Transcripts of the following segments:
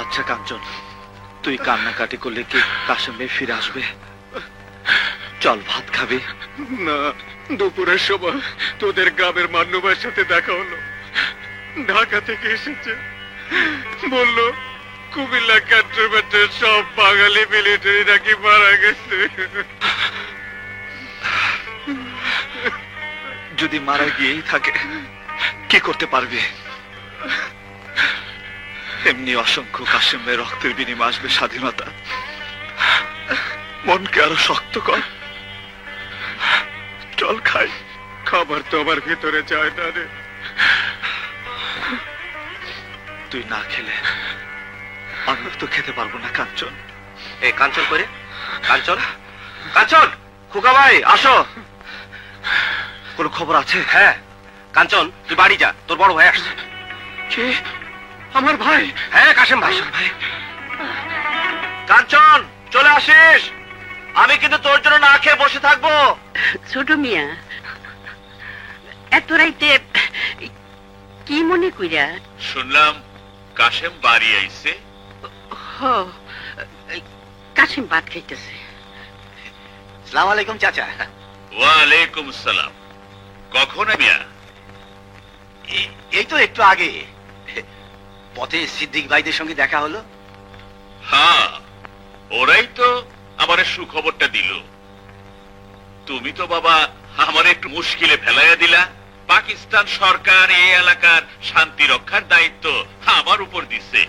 আচ্ছা কাঞ্চন, তুই কান্নাকাটি করলে কি কাশেম ভাই ফিরে আসবে? চল ভাত খাবি। না, দুপুরের সময় তোদের গ্রামের মান্নু ভাইয়ের সাথে দেখা হলো। ঢাকা থেকে এসেছে, বললো কুমিল্লা ক্যান্টনমেন্টের সব বাঙালি মিলিটারি নাকি মারা গেছে। যদি মারা গিয়েই থাকে কি করতে পারবে? এমনি অসংখ্য কাশেম ভাই রক্তের বিনিময়ে আসবে স্বাধীনতা। মনকে আরো শক্ত কর, চল খাই। খাবার তো আমার ভিতরে যায় না রে। তুই না খেলে আমি তো খেতে পারবো না কাঞ্চন। এই কাঞ্চন করে, কাঞ্চন, কাঞ্চন, খোকা ভাই আসো। কোনো খবর আছে? হ্যাঁ কাঞ্চন, তুই বাড়ি যা, তোর বড় ভাই আসছে। কে? আমার ভাই? হ্যাঁ কাশেম ভাই। কাঞ্চন চলে আসিস, আমি কিন্তু তোর জন্য না খেয়ে বসে থাকবো। ছোট মিয়া, এত রাইতে কি মনে কইরা? শুনলাম কাশেম বাড়ি আইছে। কাশিম ভাত খাইতেছে। সালাম আলাইকুম চাচা। ওয়ালাইকুম সালাম। কখন মিয়া? এই তো একটু আগে পথে সিদ্দিক ভাইদের সঙ্গে দেখা হলো। হ্যাঁ, ওরাই তো আমার সুখবরটা দিল। তুমি তো বাবা আমার একটু মুশকিলে ফেলাইয়া দিলা। পাকিস্তান সরকার এই এলাকার শান্তি রক্ষার দায়িত্ব আমার উপর দিছে।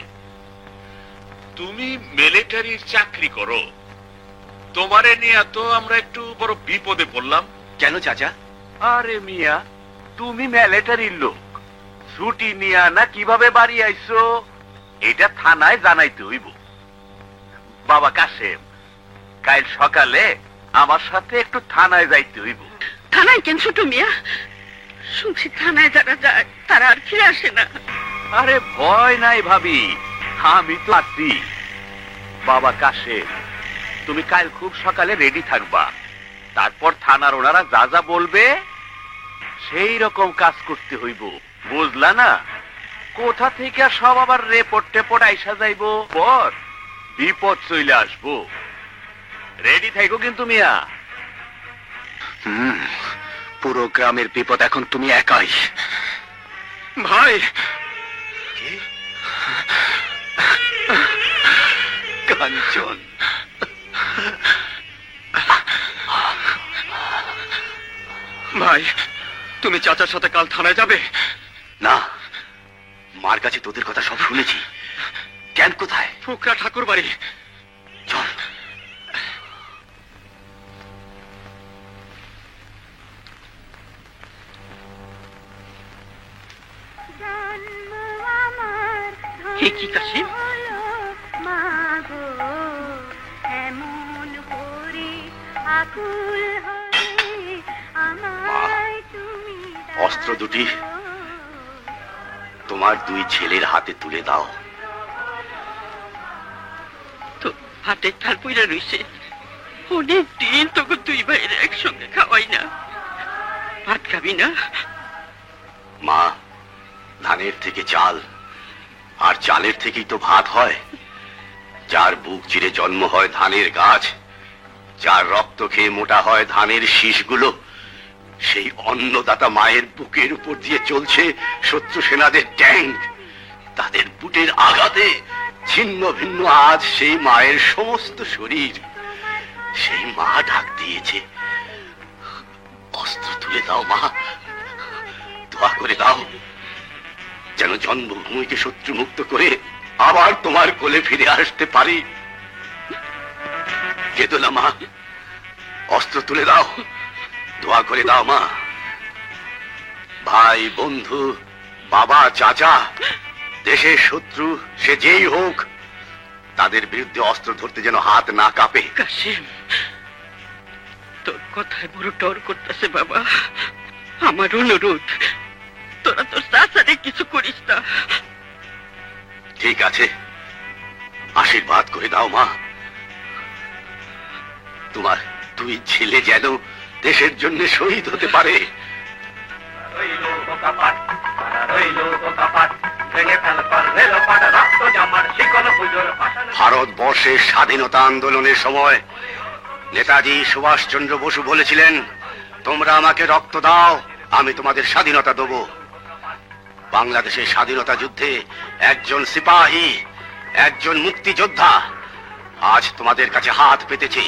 তুমি মিলিটারির চাকরি করো, তোমারে নিয়ে তো আমরা একটু বড় বিপদে পড়লাম। কেন চাচা? আরে মিয়া, তুমি মিলিটারির লোক, ছুটি নিয়া না কিভাবে বাড়ি আইছো এটা থানায় জানাইতে হইব। বাবা কাশেম, কাল সকালে আমার সাথে একটু থানায় যাইতে হইব। থানায় কেন ছোট মিয়া? শুনছি থানায় যারা যায় তারা আর ফিরে আসে না। আরে ভয় নাই ভাবি, আমি তো আছি। বাবা কাশেম, তুমি কাল খুব সকালে রেডি থাকবা। তারপর থানার ওনারা যা যা বলবে সেই রকম কাজ করতে হইব, বুঝলা না? কোথা থেকে সব আবার রেপোর্ট টেপোর্ট আইসা যাইব, পর বিপদ চলে আসবো। রেডি থাকো কিন্তু মিয়া। পুরো গ্রামের বিপদ এখন তুমি একাই। ভাই, কাঞ্চন, ভাই তুমি চাচার সাথে কাল থানায় যাবে? না, মার কাছে তোদের কথা সব শুনেছি। ক্যাম্প কোথায়? ফুকরা ঠাকুর বাড়ি। চল। হে কি কাশিম? অস্ত্র দুটি তোমার দুই ছেলের হাতে তুলে দাও। তো হাতের থাল পইরা রইছে, অনেক দিন তোকে দুই ভাইয়ের একসঙ্গে খাওয়াই না। ভাত খাবি না? মা, ধানের থেকে চাল আর চালের থেকেই তো ভাত হয়। যার বুক চিরে জন্ম হয় ধানের গাছ, যার রক্ত খেয়ে মোটা হয় ধানের শীষগুলো, সেই অন্নদাতা মায়ের বুকের উপর দিয়ে চলছে শত্রু সেনাদের ট্যাঙ্ক। তাদের বুটের আঘাতে ছিন্ন ভিন্ন আজ সেই মায়ের সমস্ত শরীর। সেই মা ডাক দিয়েছে, অস্ত্র তুলে দাও মা, দোয়া করে দাও, যেন জন্মভূমিকে শত্রু মুক্ত করে আবার তোমার কোলে ফিরে আসতে পারি। কেঁদো না মা, অস্ত্র তুলে দাও, দোয়া করে দাও মা। ভাই, বন্ধু, বাবা, চাচা, দেশের শত্রু সে যেই হোক, তাদের বিরুদ্ধে অস্ত্র ধরতে যেন হাত না কাঁপে। কাশিম, তোর কথায় বড় ডর করতেছে বাবা। আমার অনুরোধ, তোরা তোর চাচারে কিছু করিস না। ঠিক আছে, আশীর্বাদ করে দাও মা। তোমার দুই ছেলে যেন দেশের জন্য শহীদ হতে পারে। ভারতবর্ষের স্বাধীনতা আন্দোলনের সময় নেতাজি সুভাষচন্দ্র বসু বলেছিলেন, তোমরা আমাকে রক্ত দাও, আমি তোমাদের স্বাধীনতা দেব। বাংলাদেশের স্বাধীনতা যুদ্ধে একজন সিপাহী, একজন মুক্তিযোদ্ধা আজ তোমাদের কাছে হাত পেতেছে।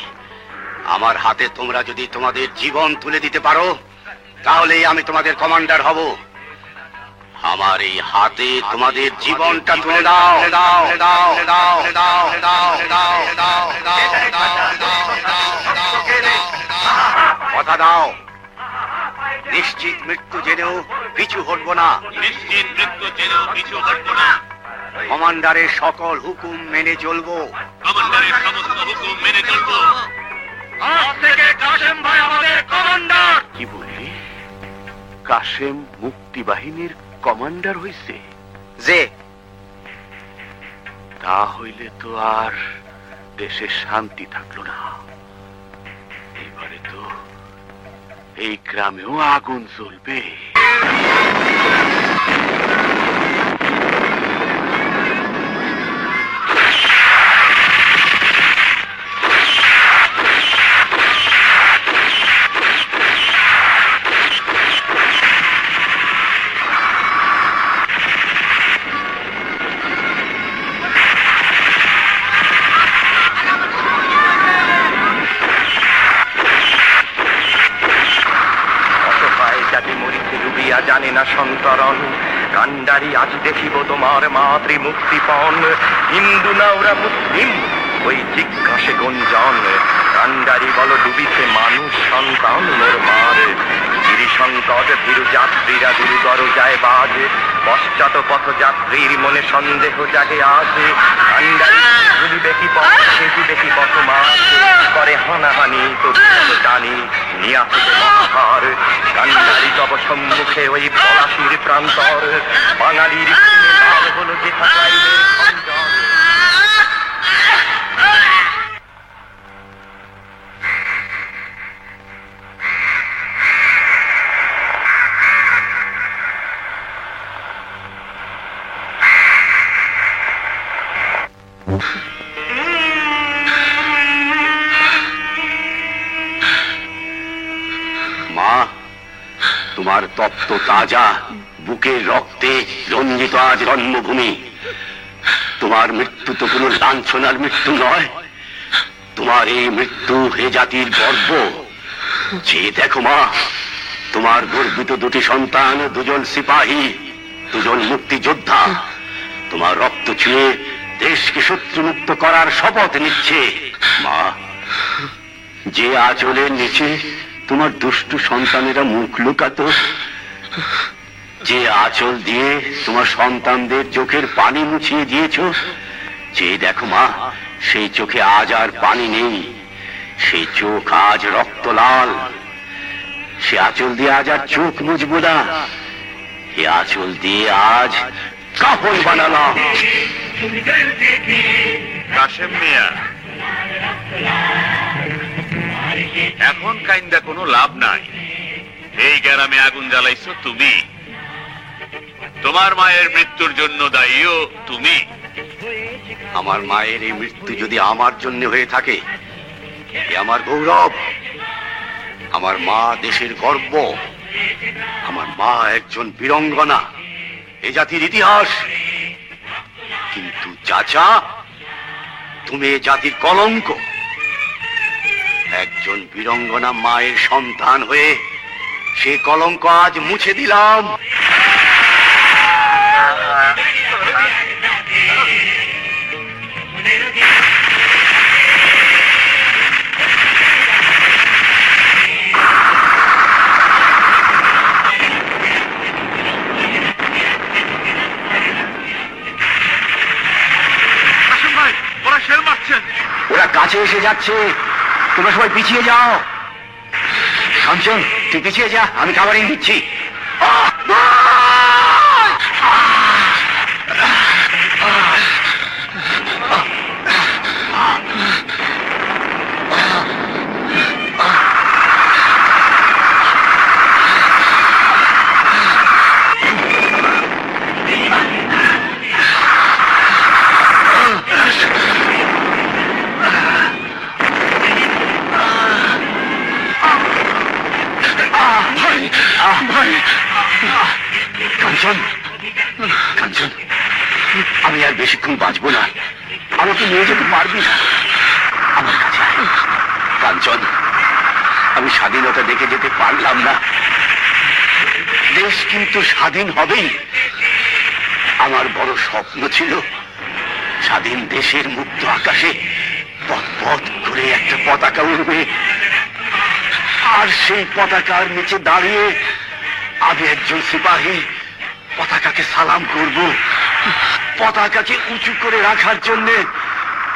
আমার হাতে তোমরা যদি তোমাদের জীবন তুলে দিতে পারো, তাহলেই আমি তোমাদের কমান্ডার হব। আমার এই হাতে তোমাদের জীবনটা তুলে দাও দাও দাও দাও দাও দাও দাও দাও কথা দাও, নিশ্চিত মৃত্যু জেনেও পিছু হটব না। নিশ্চিত মৃত্যু জেনেও পিছু হটব না। কমান্ডারের সকল হুকুম মেনে চলবো। কমান্ডারের সমস্ত হুকুম মেনে চলবো। আজ থেকে কাশেম ভাই আমাদের কমান্ডার। কি বললি? কাশেম মুক্তি বাহিনীর কমান্ডার হইছে? যে তা হইলে তো আর দেশে শান্তি থাকলো না। এবারে তো এই গ্রামেও আগুন জ্বলবে। জানে না সন্তরণ কান্ডারি, আজ দেখিব তোমার মাতৃ মুক্তিপণ। হিন্দু না ওরা মুসলিম, ওই জিজ্ঞাসে গুঞ্জন। কান্ডারি বল ডুবিছে মানুষ সন্তান মোর মার। গিরিশঙ্কর ভীরু যাত্রীরা গুরুতর যায় বাজ। পশ্চাৎ পথযাত্রীর মনে সন্দেহ জাগে আজ। কান্ডারি ভুলিবে কি পথ, সেদিবে কি পথ মাছ। করে হানাহানি তো টানি নিয়ে আসবে মহাভার। কান্ডারি তব সম্মুখে ওই পলাশির প্রান্তর। বাঙালির হলো যে থাকাইলে সঞ্জন। মা, তোমার তপ্ত তাজা বুকের রক্তে রঞ্জিত আজ জন্মভূমি। তোমার মৃত্যু তো কোনো লাঞ্ছনার মৃত্যু নয়, তোমার এই মৃত্যু এ জাতির গর্ব। যে দেখো মা, তোমার গর্বিত দুটি সন্তান, দুজন সিপাহী, দুজন মুক্তিযোদ্ধা তোমার রক্ত ছুঁয়ে দেশকে শত্রুমুক্ত করার শপথ নিচ্ছে। মা, যে আঁচলের নিচে তোমার দুষ্টু সন্তানেরা মুখ লুকাতো, যে আঁচল দিয়ে তোমার সন্তানদের চোখের পানি মুছিয়ে দিয়েছ, যে দেখো মা, সেই চোখে আজ আর পানি নেই, সেই চোখ আজ রক্ত লাল। সে আঁচল দিয়ে আজ আর চোখ মুছবো না, এ আঁচল দিয়ে আজ কাপড় বানালাম। কাশেম মিয়া, এখন কাইন্দা কোনো লাভ নাই। এই গ্রামে আগুন জ্বালাইছো তুমি, তোমার মায়ের মৃত্যুর জন্য দায়ীও তুমি। আমার মায়ের এই মৃত্যু যদি আমার জন্য হয়ে থাকে, এ আমার গৌরব। আমার মা দেশের গর্ব, আমার মা একজন বীরঙ্গনা, এ জাতির ইতিহাস। কিন্তু চাচা, তুমি এ জাতির কলঙ্ক। একজন বীরঙ্গনা মায়ের সন্তান হয়ে সে কলঙ্ক আজ মুছে দিলাম। ওরা কাছে এসে যাচ্ছে, তোমরা সবাই পিছিয়ে যাও। কাঞ্চন, তুই পিছিয়ে যা, আমি কাভারিং দিচ্ছি। কাঞ্চন, আমি আর বেশিক্ষণ বাঁচবো না। আমাকে নিয়ে যেতে পারবি না। আমার কাছে আয়। কাঞ্চন, আমি স্বাধীনতা দেখে যেতে পারলাম না। দেশ কিন্তু স্বাধীন হবেই। আমার বড় স্বপ্ন ছিল স্বাধীন দেশের মুক্ত আকাশে পথ পথ করে একটা পতাকা উঠবে, আর সেই পতাকার নিচে দাঁড়িয়ে আমি একজন সিপাহী পতাকাকে সালাম করব, পতাকাকে উঁচু করে রাখার জন্য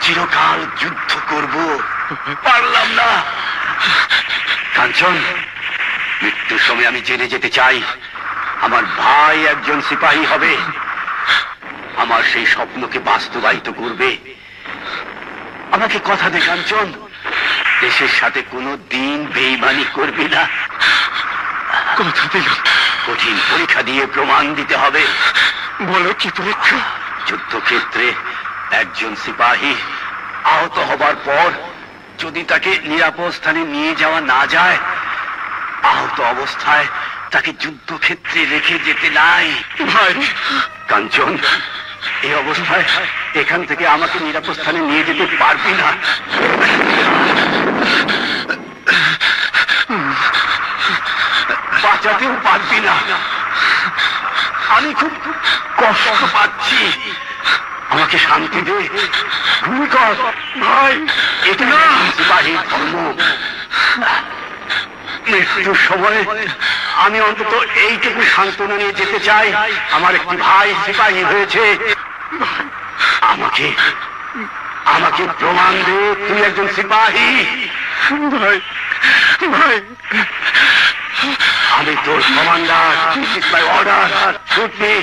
চিরকাল যুদ্ধ করব। পারলাম না। কাঞ্চন, মৃত্যুর সময় আমি জেনে যেতে চাই আমার ভাই একজন সিপাহী হবে, আমার সেই স্বপ্নকে বাস্তবায়িত করবে। আমাকে কথা দে কাঞ্চন, দেশের সাথে কোনো দিন বেইমানি করবি না। কথা দিলাম। কঠিন পরীক্ষা দিয়ে প্রমাণ দিতে হবে। বলো কি পরীক্ষা? যুদ্ধক্ষেত্রে একজন সিপাহী আহত হবার পর যদি তাকে নিরাপদ স্থানে নিয়ে যাওয়া না যায়, আহত অবস্থায় তাকে যুদ্ধক্ষেত্রে রেখে যেতে নাই। ভাই কাঞ্চন, এই অবস্থায় এখান থেকে আমাকে নিরাপদ স্থানে নিয়ে যেতে পারবি না। বাঁচাতেও পারবি না। আমি খুব কষ্ট পাচ্ছি। আমাকে শান্তি দে। ভূমি কর ভাই, এটা না সিপাহীর ধর্ম। মৃত্যুর সময় আমি অন্তত এইটুকু সান্ত্বনা নিয়ে যেতে চাই, আমার একটি ভাই সিপাহী হয়েছে। আমাকে আমাকে প্রমাণ দে তুই একজন সিপাহী। ভাই ভাই, আমি তোর commander. Order, shoot me.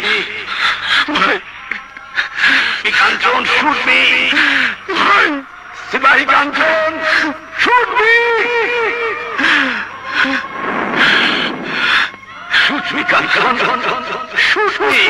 Kanchan, shoot me. সিপাহী Kanchan, shoot me. Shoot me Kanchan, shoot me.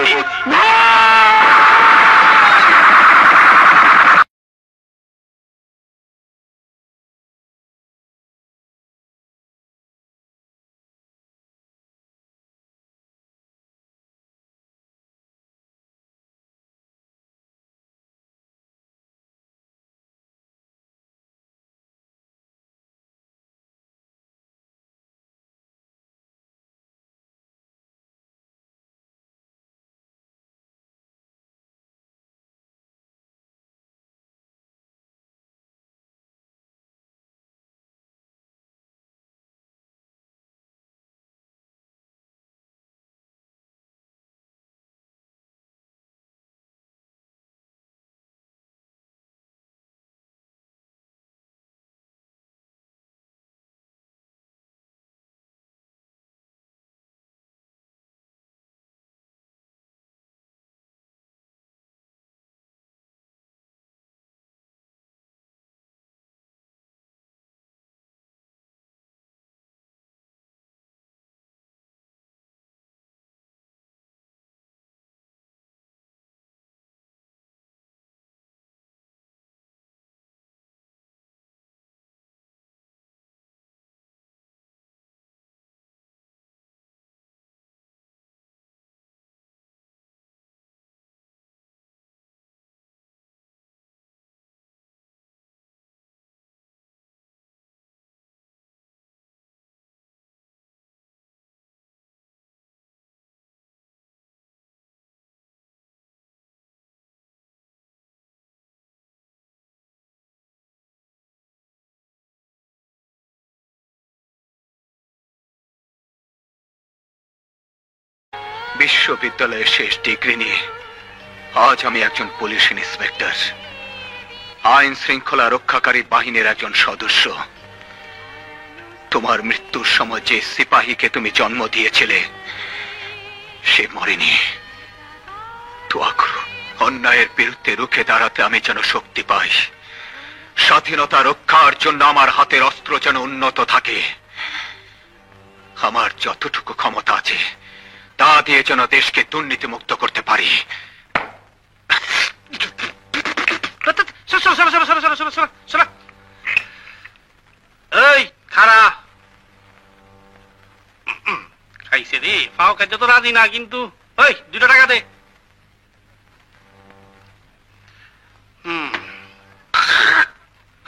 বিশ্ববিদ্যালয়ের শেষ ডিগ্রি নিয়ে আজ আমি একজন পুলিশ ইন্সপেক্টর, আইন শৃঙ্খলা রক্ষাকারী বাহিনীর একজন সদস্য। তোমার মৃত্যুর সময় যে সিপাহীকে তুমি জন্ম দিয়েছিলে সে মরেনি। দোয়া করো অন্যায়ের বিরুদ্ধে রুখে দাঁড়াতে আমি যেন শক্তি পাই, স্বাধীনতা রক্ষার জন্য আমার হাতের অস্ত্র যেন উন্নত থাকে। আমার যতটুকু ক্ষমতা আছে তা দিয়ে যেন দেশকে দুর্নীতি মুক্ত করতে পারি। এই খারা খাইছে রে, ফাও খাইতে তো রাজি না, কিন্তু ওই 2 টাকা দে।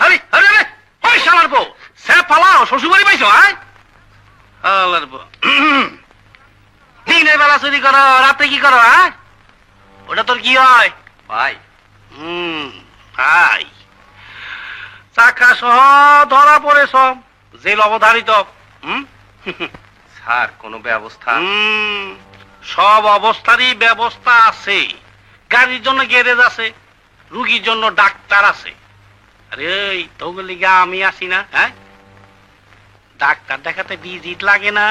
আরে আরে আরে ওই শালার বউ সে পালাও শ্বশুরবাড়ি পাইছো হ্যাঁ শালার বউ দিনের বেলা চুরি করো রাতে কি করো হ্যাঁ ওটা তোর কি হয় ভাই ভাই চাকা সহ ধরা পড়ে সব জেল অবধারিত স্যার কোনো ব্যবস্থা সব অবস্থারই ব্যবস্থা আছে গাড়ির জন্য গ্যারেজ আছে রুগীর জন্য ডাক্তার আছে আরে তোগুলি লিগা আমি আসি না হ্যাঁ ডাক্তার দেখাতে ভিজিট লাগে না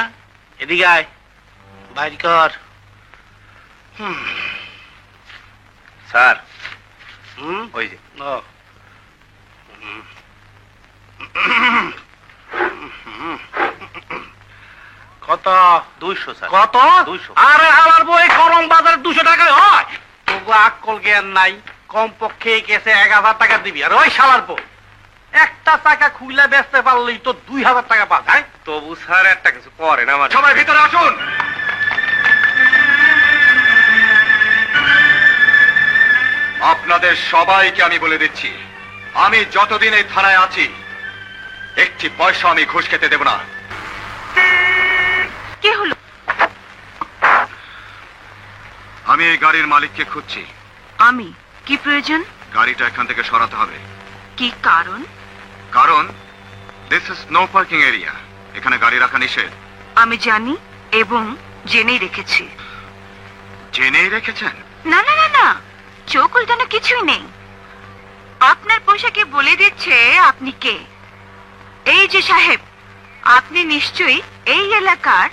এদিকে আয় বাইর কর স্যার ওই যে কত 200 স্যার কত 200 আরে হালার বই গরম বাজার 200 টাকায় হয় তবু আকল জ্ঞান নাই কমপক্ষে কেসে 1000 টাকা দিবি আর ওই শালার বউ একটা টাকা খুইলা বেচতে পারলেই তো 2000 টাকা পাস হ্যাঁ তবু স্যার একটা কিছু করেন আমার সবাই ভিতরে আসুন। আপনাদের সবাইকে আমি বলে দিচ্ছি, আমি যতদিন এই থানায় আছি একটি পয়সা আমি ঘুষ খেতে দেব না। কে হলো? আমি এই গাড়ির মালিককে খুঁজছি। আমি। কি প্রয়োজন? গাড়িটা এখান থেকে সরাতে হবে। কি কারণ? কারণ this is no parking area, এখানে গাড়ি রাখা নিষেধ। আমি জানি এবং জেনেই রেখেছি। জেনেই রেখেছেন? না না না না, চোখ উল্টানো কিছুই নেই। আপনার পোশাকে বলে দিচ্ছে আপনি কে। এই যে সাহেব, আপনি নিশ্চয়ই এই এলাকার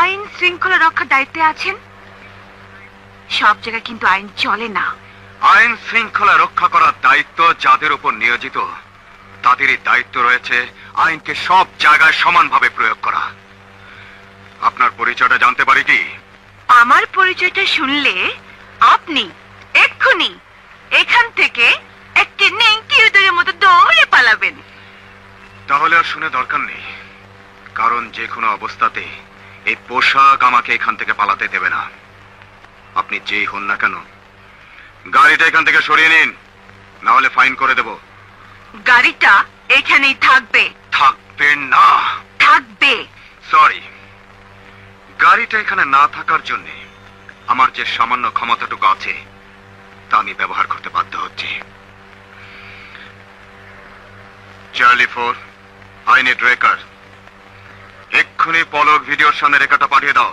আইন শৃঙ্খলা রক্ষার দায়িত্বে আছেন। সব জায়গায় কিন্তু আইন চলে না। আইন শৃঙ্খলা রক্ষা করার দায়িত্ব যাদের উপর নিয়োজিত তাদেরই দায়িত্ব রয়েছে আইনকে সব জায়গায় সমানভাবে প্রয়োগ করা। আপনার পরিচয়টা জানতে পারি কি? আমার পরিচয়টা শুনলে আপনি এক্ষুনি এখান থেকে একটি নেংটি উদয়ের মতো দৌড়ে পালাবেন। তাহলে আর শুনে দরকার নেই, কারণ যে কোনো অবস্থাতে এই পোশাক আমাকে এখান থেকে পালাতে দেবে না। আপনি যেই হন না কেন গাড়িটা এখান থেকে সরিয়ে নিন, না হলে ফাইন করে দেব। গাড়িটা এখানেই থাকবে। থাকবে না? থাকবে। সরি, গাড়িটা এখানে না থাকার জন্য আমার যে সামান্য ক্ষমতাটুকু আছে তা আমি ব্যবহার করতে বাধ্য হচ্ছি। Charlie 4, I need record. এক্ষুনি পলক ভিডিওর সামনে রেখাটা পাঠিয়ে দাও।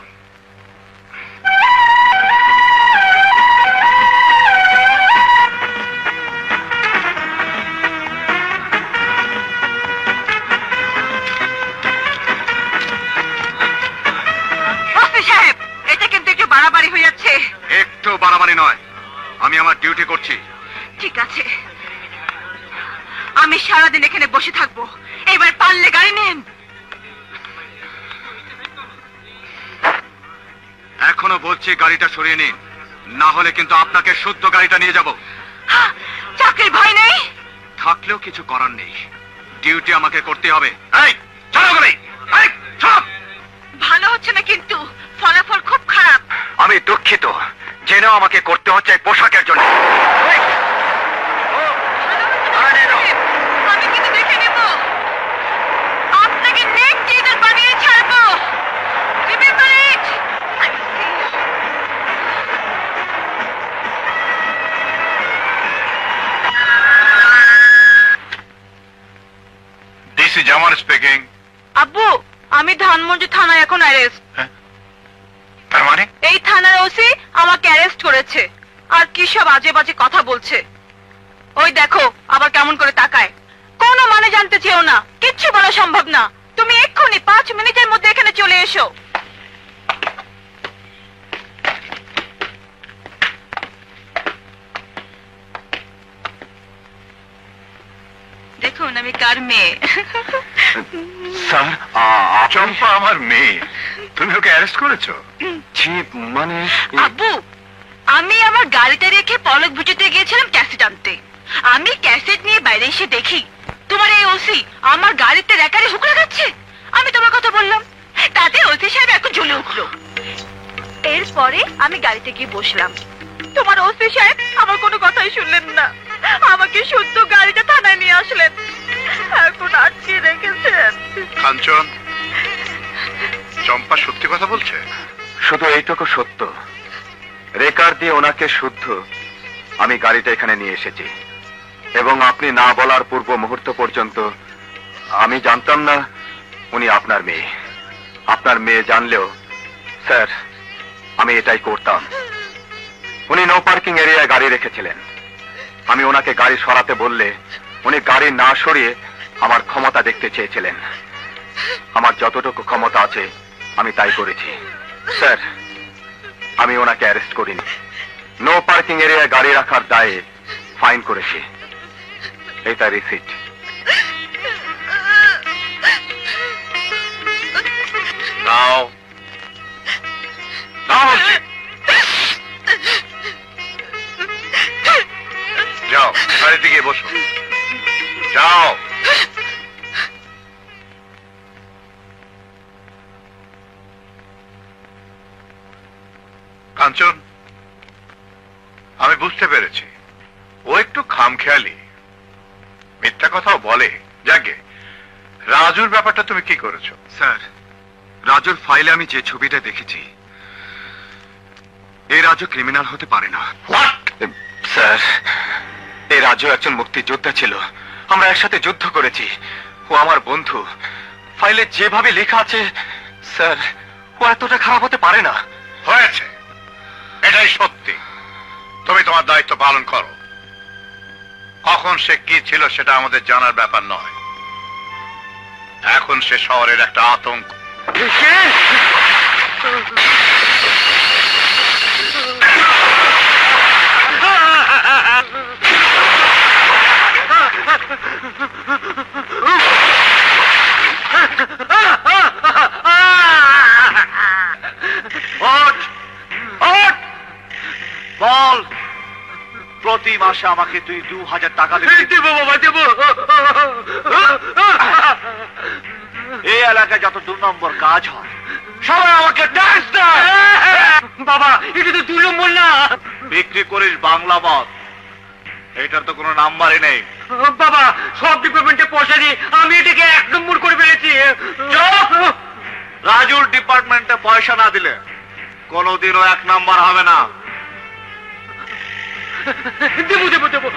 সাহেব, এটা কিন্তু একটু বাড়াবাড়ি হয়ে যাচ্ছে। একটু বাড়াবাড়ি নয়, আমি আমার ডিউটি করছি। ঠিক আছে, আমি সারাদিন এখানে বসে থাকবো। এবার পারলে গাড়ি নিন। এখনো বলছি গাড়িটা সরিয়ে নিন, না হলে কিন্তু আপনাকে শুদ্ধ গাড়িটা নিয়ে যাব। চাকরির ভয় নেই? থাকলেও কিছু করার নেই, ডিউটি আমাকে করতে হবে। এই চলো গাড়ি, এই চল। ভালো হচ্ছে না কিন্তু, ফলাফল খুব খারাপ। আমি দুঃখিত, জেনেও আমাকে করতে হচ্ছে এই পোশাকের জন্য। আমি কিন্তু দেখে নেব, আপনাকে নেক চেইনার বানিয়ে ছাড়বো। Remember it. I will see you. This is Jamal speaking. আব্বু, আমি ধানমন্ডি থানায় এখন অ্যারেস্ট। তার মানে? এই থানার ওসি আমাকে অ্যারেস্ট করেছে আর কি সব আজে বাজে কথা বলছে। ওই দেখো আবার কেমন করে তাকায়। কোনো মানে জানতে চেও না, কিচ্ছু বলা সম্ভব না। তুমি এক্ষুনি 5 মিনিটের মধ্যে এখানে চলে এসো। দেখুন আমি কার মেয়ে। স্যার, চম্পা আমার মেয়ে। তুমি ওকে অ্যারেস্ট করেছো? জি, মানে আব্বু, আমি আমার গাড়িতে রেখে পলক বুঝতে গিয়েছিলাম ক্যাসেট আনতে। আমি ক্যাসেট নিয়ে বাইরে এসে দেখি তোমার এই ওসি আমার গাড়িতে রেকারে হুক লাগাচ্ছে। আমি তোমার কথা বললাম, তাতে ওসি সাহেব এখন জ্বলে উঠলো। এরপরে আমি গাড়িতে গিয়ে বসলাম। তোমার ওসি সাহেব আমার কোনো কথাই শুনলেন না। আমাকে শুদ্ধ গাড়িটা থানায় নিয়ে আসলেন, এখন আটকে রেখেছেন। কাঞ্চন, চম্পা সত্যি কথা বলছে? শুধু এইটুকু সত্য, রেকার দিয়ে ওনাকে শুদ্ধ আমি গাড়িটা এখানে নিয়ে এসেছি, এবং আপনি না বলার পূর্ব মুহূর্ত পর্যন্ত আমি জানতাম না উনি আপনার মেয়ে। আপনার মেয়ে জানলেও স্যার আমি এটাই করতাম। উনি নো পার্কিং এরিয়ায় গাড়ি রেখেছিলেন। আমি ওনাকে গাড়ি সরাতে বললে উনি গাড়ি না সরিয়ে আমার ক্ষমতা দেখতে চেয়েছিলেন। আমার যতটুকু ক্ষমতা আছে আমি তাই করেছি। স্যার আমি ওনাকে অ্যারেস্ট করিনি, নো পার্কিং এরিয়ায় গাড়ি রাখার দায়ে ফাইন করেছি। এটা রিসিট। নাও নাও বলছি। যাও গাড়িতে গিয়ে বসো, যাও। কাঞ্চন, আমি বুঝতে পেরেছি ও একটু খামখেয়ালি, মিথ্যা কথাও বলে। যাকে রাজুর ব্যাপারটা তুমি কি করেছো? স্যার, রাজুর ফাইলে আমি যে ছবিটা দেখেছি, এই রাজু ক্রিমিনাল হতে পারে না। হোয়াট? স্যার এই রাজু একজন মুক্তিযোদ্ধা ছিল, আমরা একসাথে যুদ্ধ করেছি, ও আমার বন্ধু। ফাইলে যেভাবে লেখা আছে স্যার ও এতটা খারাপ হতে পারে না। হয়েছে, এটাই সত্যি। তুমি তোমার দায়িত্ব পালন করো। কখন সে কি ছিল সেটা আমাদের জানার ব্যাপার নয়। এখন সে শহরের একটা আতঙ্ক। বল, প্রতি মাসে আমাকে তুই 2000 টাকা দিবি? দেবো বাবা, দেবো। এই এলাকায় যত 2 নম্বর কাজ হয় সবাই আমাকে ট্যাক্স দেয়। বাবা এটা তো 2 নম্বর না। বিক্রি করিস বাংলা মদ, এটার তো কোনো নাম্বারই নেই। বাবা সব ডিপার্টমেন্টে পয়সা দিয়ে আমি এটাকে 1 নম্বর করে ফেলেছি। রাজুর ডিপার্টমেন্টে পয়সা না দিলে কোনোদিনও 1 নাম্বার হবে না। দেবো দেবো দেবো।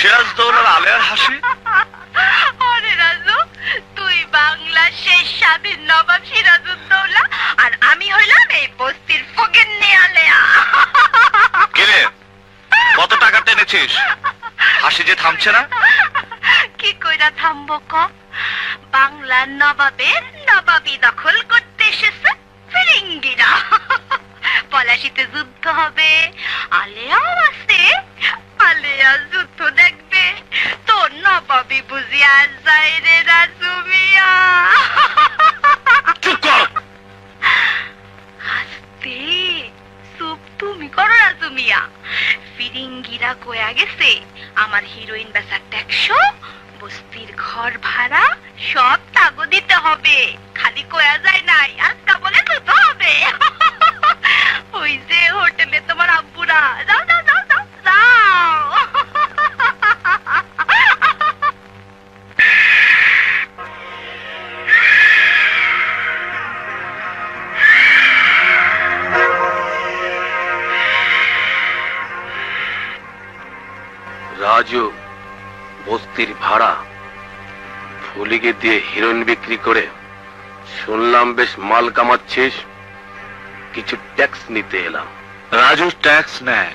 সিরাজদৌলার আলেয়ার হাসি। আরে রাজু, তুই বাংলার শেষ স্বাধীন নবাব সিরাজউদ্দৌলা, আর আমি হইলাম এই বস্তির ফকিন্নি আলেয়া। কিরে, কত টাকা টেনেছিস? হাসি যে থামছে না। কি কইরা থামবো ক? বাংলার নবাবের নবাবি দখল করতে এসেছে ফিরিঙ্গিরা। পলাশিতে যুদ্ধ হবে, আলেয়াও আছে, আলেয়া যুদ্ধ দেখবে। তোর নবাবি বুঝি আর যায় রে রাজু মিয়া। চুপ কর। আস্তে চুপ তুমি করো রাজু মিয়া। ফিরিঙ্গিরা কয়া গেছে আমার হিরোইন বেচার ট্যাক্স, বস্তির ঘর ভাড়া সব তাগো দিতে হবে। খালি কয়া যায় নাই, আজকা বলে তো হবে। ওই যে হোটেলে তোমার আব্বুরা। যাও যাও যাও যাও যাও। রাজু বস্তির ভাড়া ফুলিকে দিয়ে হিরোইন বিক্রি করে শুনলাম বেশ মাল কামাচ্ছিস, কিছু ট্যাক্স নিতে এলাম। রাজু ট্যাক্স নেয়,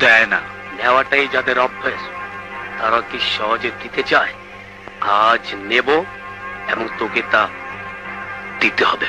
দেয় না। নেওয়াটাই যাদের অভ্যাস তারা কি সহজে দিতে চায়? আজ নেব এবং তোকে তা দিতে হবে।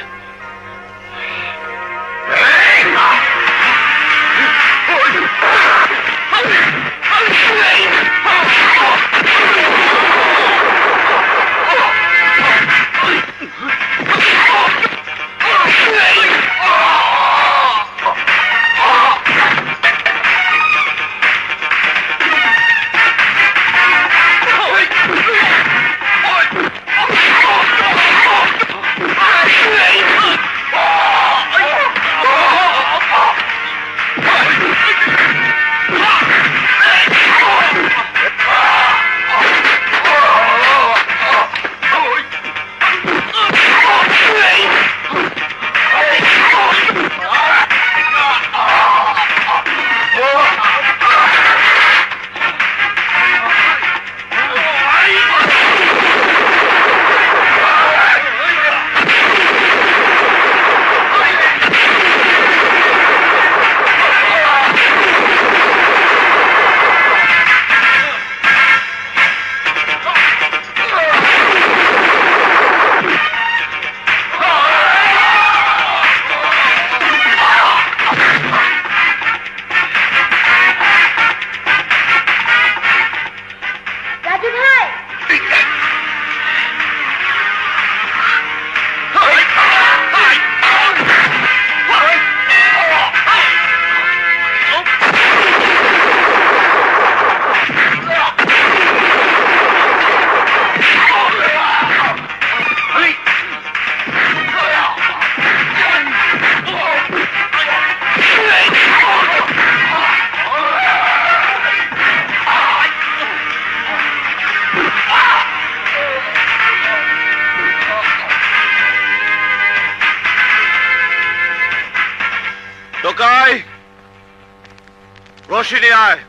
রশি নিয়ে আয়,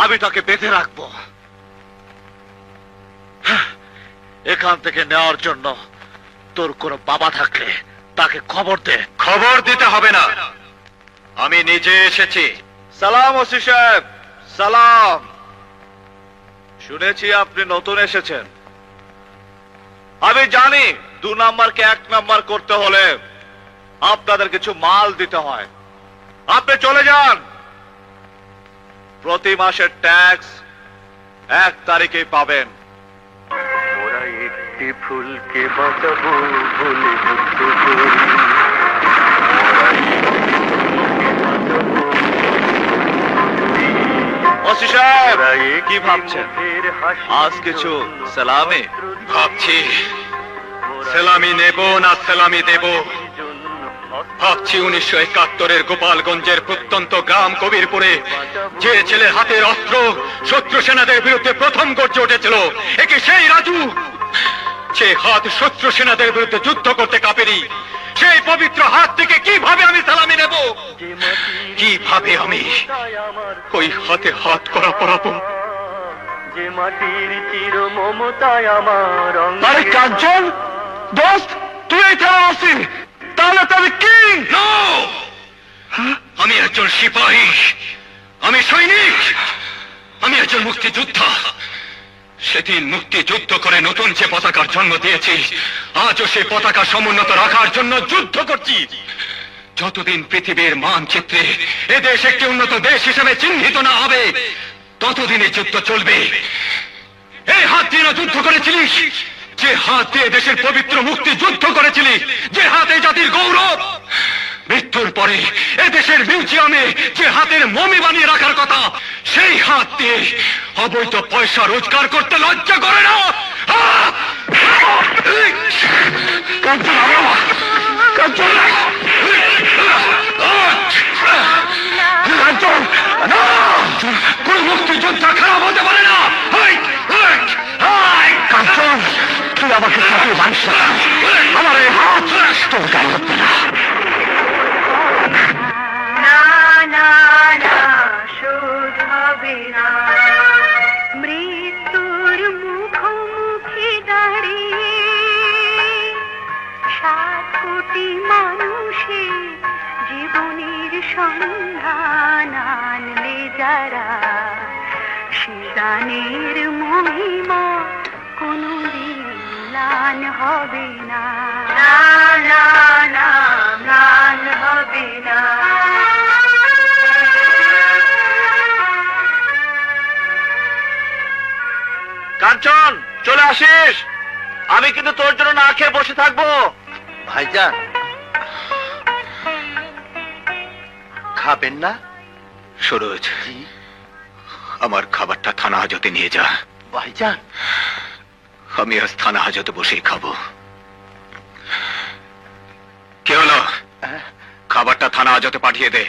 আমি তাকে বেঁধে রাখবো। এখান থেকে নেওয়ার জন্য তোর কোনো বাবা থাকলে তাকে খবর দে। খবর দিতে হবে না, আমি নিজে এসেছি। সালাম ওসি সাহেব, সালাম। শুনেছি আপনি নতুন এসেছেন। আমি জানি 2 নাম্বারকে 1 নাম্বার করতে হলে আপনাদের কিছু মাল দিতে হয়। আপনি চলে যান, প্রতি মাসের ট্যাক্স 1 তারিখেই পাবেন। ওরা একটি ফুলকে বাঁচাবো বলে যুদ্ধ করি। ওসি সাহেব, কি ভাবছেন? আজ কিছু সালামি? ভাবছি সেলামি নেব না সেলামি দেব। ভাবছি 1971-এর গোপালগঞ্জের প্রত্যন্ত গ্রাম কবিরপুরে যে ছেলের হাতের অস্ত্র শত্রু সেনাদের বিরুদ্ধে প্রথম গর্জে উঠেছিল, একে সেই রাজু। সে হাত শত্রু সেনাদের বিরুদ্ধে যুদ্ধ করতে কাঁপেনি। সেই পবিত্র হাত থেকে কিভাবে আমি সালামি নেব? কিভাবে আমি ওই হাতে হাত করা পরাবো? যে মাটির চির মমতায় আমার আরে কাঞ্চন দোস্ত, তুই এই থানা আছিস? তাহলে তবে কি? আমি একজন সিপাহী, আমি সৈনিক, আমি একজন মুক্তিযোদ্ধা। সেদিন মুক্তিযুদ্ধ করে নতুন যে পতাকার জন্ম দিয়েছি, আজও সে পতাকা সমুন্নত রাখার জন্য যুদ্ধ করছি। যতদিন পৃথিবীর মানচিত্রে এদেশ একটি উন্নত দেশ হিসেবে চিহ্নিত না হবে, ততদিনই যুদ্ধ চলবে। এই হাত দিয়ে যুদ্ধ করেছিলিস, যে হাত দিয়ে দেশের পবিত্র মুক্তি যুদ্ধ করেছিলি, যে হাতে জাতির গৌরব। মৃত্যুর পরে এদেশের মিউজিয়ামে যে হাতের মমি বানিয়ে রাখার কথা, সেই হাত দিয়ে অবৈধ পয়সা রোজগার করতে লজ্জা করে না? কোন মুক্তিযোদ্ধা খারাপ হতে পারে না। কাঞ্চন, তুই আমাকে সাথে মানিস না। আমার এই হাত তোর গায়ে হচ্ছে না। শোধ হবে না। মৃত্যুর মুখোমুখি দাঁড়িয়ে 7 কোটি মানুষের জীবনের সন্ধান আনলে যারা, সে গানের মহিমা কোনদিন ম্লান হবে না। ম্লান হবে না। কাঞ্চন, চলে আসিস। আমি কিন্তু তোর জন্য না খেয়ে বসে থাকবো। ভাইজান, খাবেন না? সরোজ, আমার খাবারটা থানা হাজতে নিয়ে যা। ভাইজান, আমি আজ থানা হাজতে বসেই খাবো। কে হলো? খাবারটা থানা হাজতে পাঠিয়ে দে।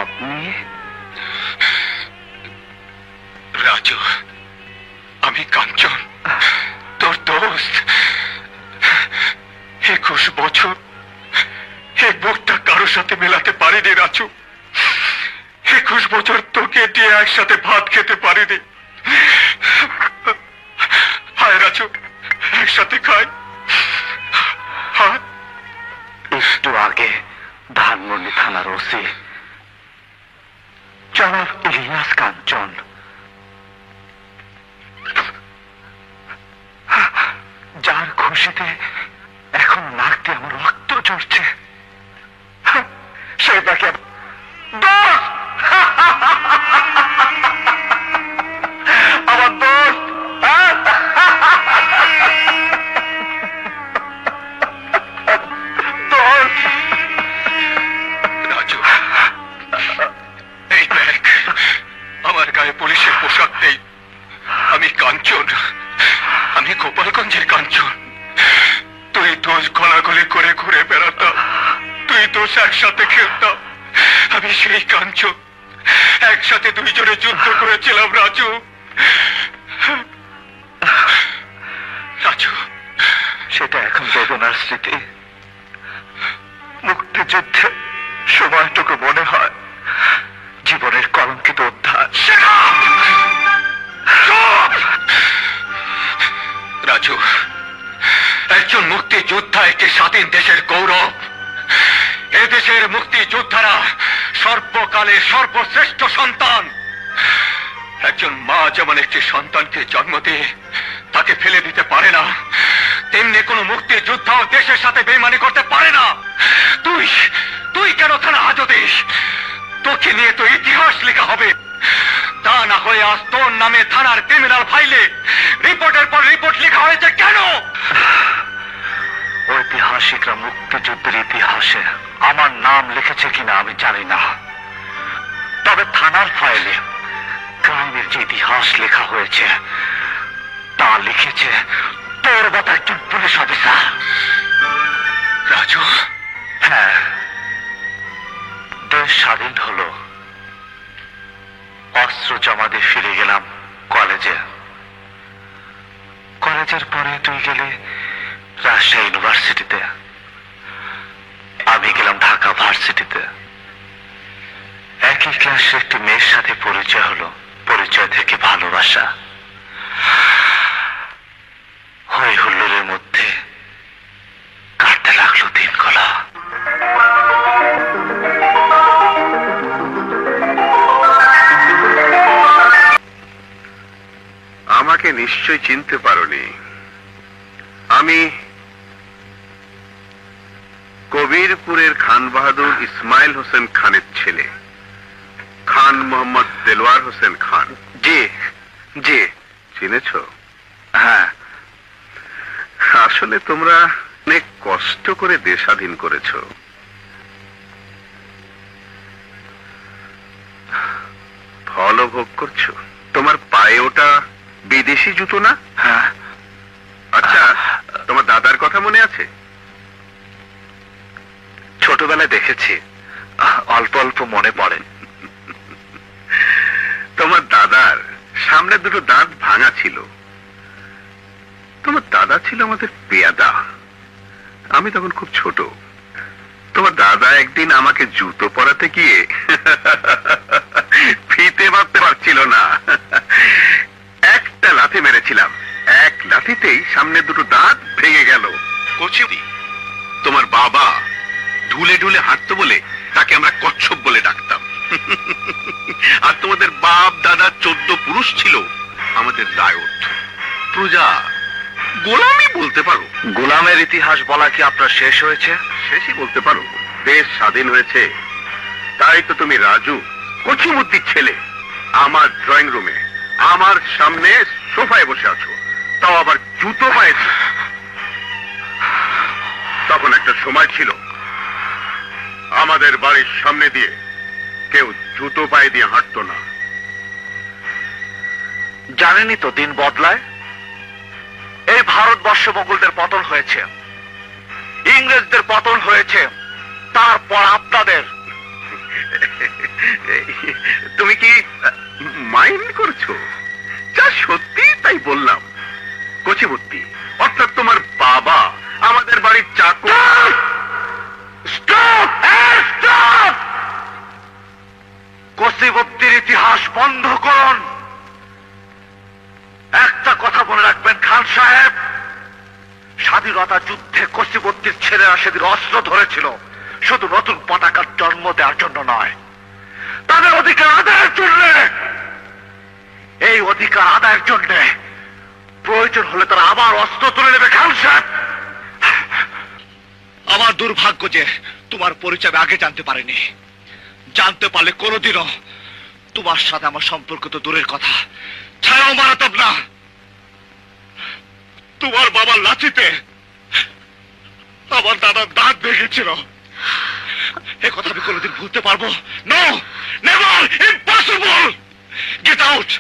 আপনি? রাজু, আমি কাঞ্চন, তোর দোস্ত। 21 বছর এই বুকটা কারোর সাথে মেলাতে পারিনি রাজু। 21 বছর তোকে দিয়ে একসাথে ভাত খেতে পারিনি। হায় রাজু, একসাথে খাই। একটু আগে ধানমন্ডি থানার ওসি জনাব ইলিয়াস কাঞ্চন যার খুশিতে এখন নাক দিয়ে আমার রক্ত ঝরছে, সে তাকে আমার দোস্ত রাজু, এই দেখ, আমার গায়ে পুলিশের পোশাক নেই। আমি কাঞ্চন, একসাথে খেলতাম, আমি সেই কাঞ্চন। একসাথে দুইজনে যুদ্ধ করেছিলাম রাজু। রাজু, সেটা এখন বেদনার স্মৃতি। মুক্তিযুদ্ধে সময়টুকু মনে হয় জীবনের কলঙ্কিত অধ্যায়। রাজু, একজন মুক্তিযোদ্ধা একটি স্বাধীন দেশের গৌরব। এদেশের মুক্তিযোদ্ধারা সর্বকালের সর্বশ্রেষ্ঠ সন্তান। একজন মা যেমন একটি সন্তানকে জন্ম দিয়ে তাকে ফেলে দিতে পারে না, তেমনি কোন মুক্তিযোদ্ধাও দেশের সাথে বেইমানি করতে পারে না। তুই কেন থানা হাজতে দিস? তোকে নিয়ে তো ইতিহাস লেখা হবে। তা না হয়ে আজ তোর নামে থানার ক্রিমিনাল ফাইলে রিপোর্টের পর রিপোর্ট লেখা হয়েছে কেন? ঐতিহাসিকরা মুক্তিযুদ্ধের ইতিহাসে আমার নাম লিখেছে কিনা আমি জানি না, তবে থানার ফাইলে ক্রাইমের যে ইতিহাস লেখা হয়েছে তা লিখেছে তোর মতো একজন পুলিশ অফিসার। রাজু, হ্যাঁ, দেশ স্বাধীন হলো, অস্ত্র জমা দিয়ে ফিরে গেলাম কলেজে। কলেজের পরে তুই গেলে রাজশাহী ইউনিভার্সিটিতে, আমি গেলাম ঢাকা ভার্সিটিতে। একই ক্লাসে একটি মেয়ের সাথে পরিচয় হলো, পরিচয় থেকে ভালোবাসা। হই হুল্লোড়ের মধ্যে কাটতে লাগলো দিনগুলো। আমাকে নিশ্চয় চিনতে পারোনি। আমি কবিরপুরের খান বাহাদুর ইসমাইল হোসেন খানের ছেলে, খান মোহাম্মদ দেলোয়ার হোসেন খান। জি জি, চিনেছ? হ্যাঁ। আসলে তোমরা অনেক কষ্ট করে দেশ স্বাধীন করেছ। ফলও ভোগ করছো। তোমার পায়ে ওটা বিদেশি জুতো না? হ্যাঁ। আচ্ছা, তোমার দাদার কথা মনে আছে? ছোটবেলায় দেখেছি, অল্প অল্প মনে পড়ে। তোমার দাদার সামনে দুটো দাঁত ভাঙা ছিল। তোমার দাদা ছিল আমাদের পেয়াদা। আমি তখন খুব ছোট। তোমার দাদা একদিন আমাকে জুতো পরাতে গিয়ে ফিতে মারতে পারছিল না। একটা লাথি মেরেছিলাম, এক লাথিতেই সামনে দুটো দাঁত ভেঙে গেল। কচি, তোমার বাবা ঢুলে ঢুলে হাঁটতো বলে তাকে আমরা কচ্ছপ বলে ডাকতাম। আর তোমাদের বাপ দাদা 14 পুরুষ ছিল, আমাদের দায়ত, প্রজা, গোলামি বলতে পারো। গোলামের ইতিহাস বলা কি আপনার শেষ হয়েছে? শেষই বলতে পারো। দেশ স্বাধীন হয়েছে, তাই তো তুমি রাজু, কচিমুদ্দির ছেলে, আমার ড্রয়িং রুমে আমার সামনে সোফায় বসে আছো, তাও আবার জুতো পায়ে দিয়ে। তখন একটা সময় ছিল আমাদের বাড়ির সামনে দিয়ে কেউ জুতো পায়ে দিয়ে হাঁটতো না। জানেনই তো দিন বদলায়। এই ভারতবর্ষ মোগলদের পতন হয়েছে, ইংরেজদের পতন হয়েছে, তারপর আপনাদের। তুমি কি মাইন্ড করছো? যা সত্যি তাই বললাম। কচিমূর্তি অর্থাৎ তোমার বাবা আমাদের বাড়ির চাকর। স্টপ! কচিমুদ্দির ইতিহাস বন্ধ করুন। একটা কথা মনে রাখবেন খান সাহেব, স্বাধীনতা যুদ্ধে কচিমুদ্দির ছেলেরা সেদিন অস্ত্র ধরেছিল শুধু নতুন পতাকার জন্ম দেওয়ার জন্য নয়, তাদের অধিকার আদায়ের জন্য। এই অধিকার আদায়ের জন্য প্রয়োজন হলে তারা আবার অস্ত্র তুলে নেবে। খান সাহেব, আমার দুর্ভাগ্য যে তোমার পরিচয় আমি আগে জানতে পারিনি। জানতে পারলে কোনোদিনও তোমার সাথে আমার সম্পর্ক তো দূরের কথা, ছায়াও মারাতাম না। তোমার বাবার লাঠিতে আমার দাদার দাঁত ভেঙেছিল, এ কথা আমি কোনোদিন ভুলতে পারবো? No, never, impossible. Get out,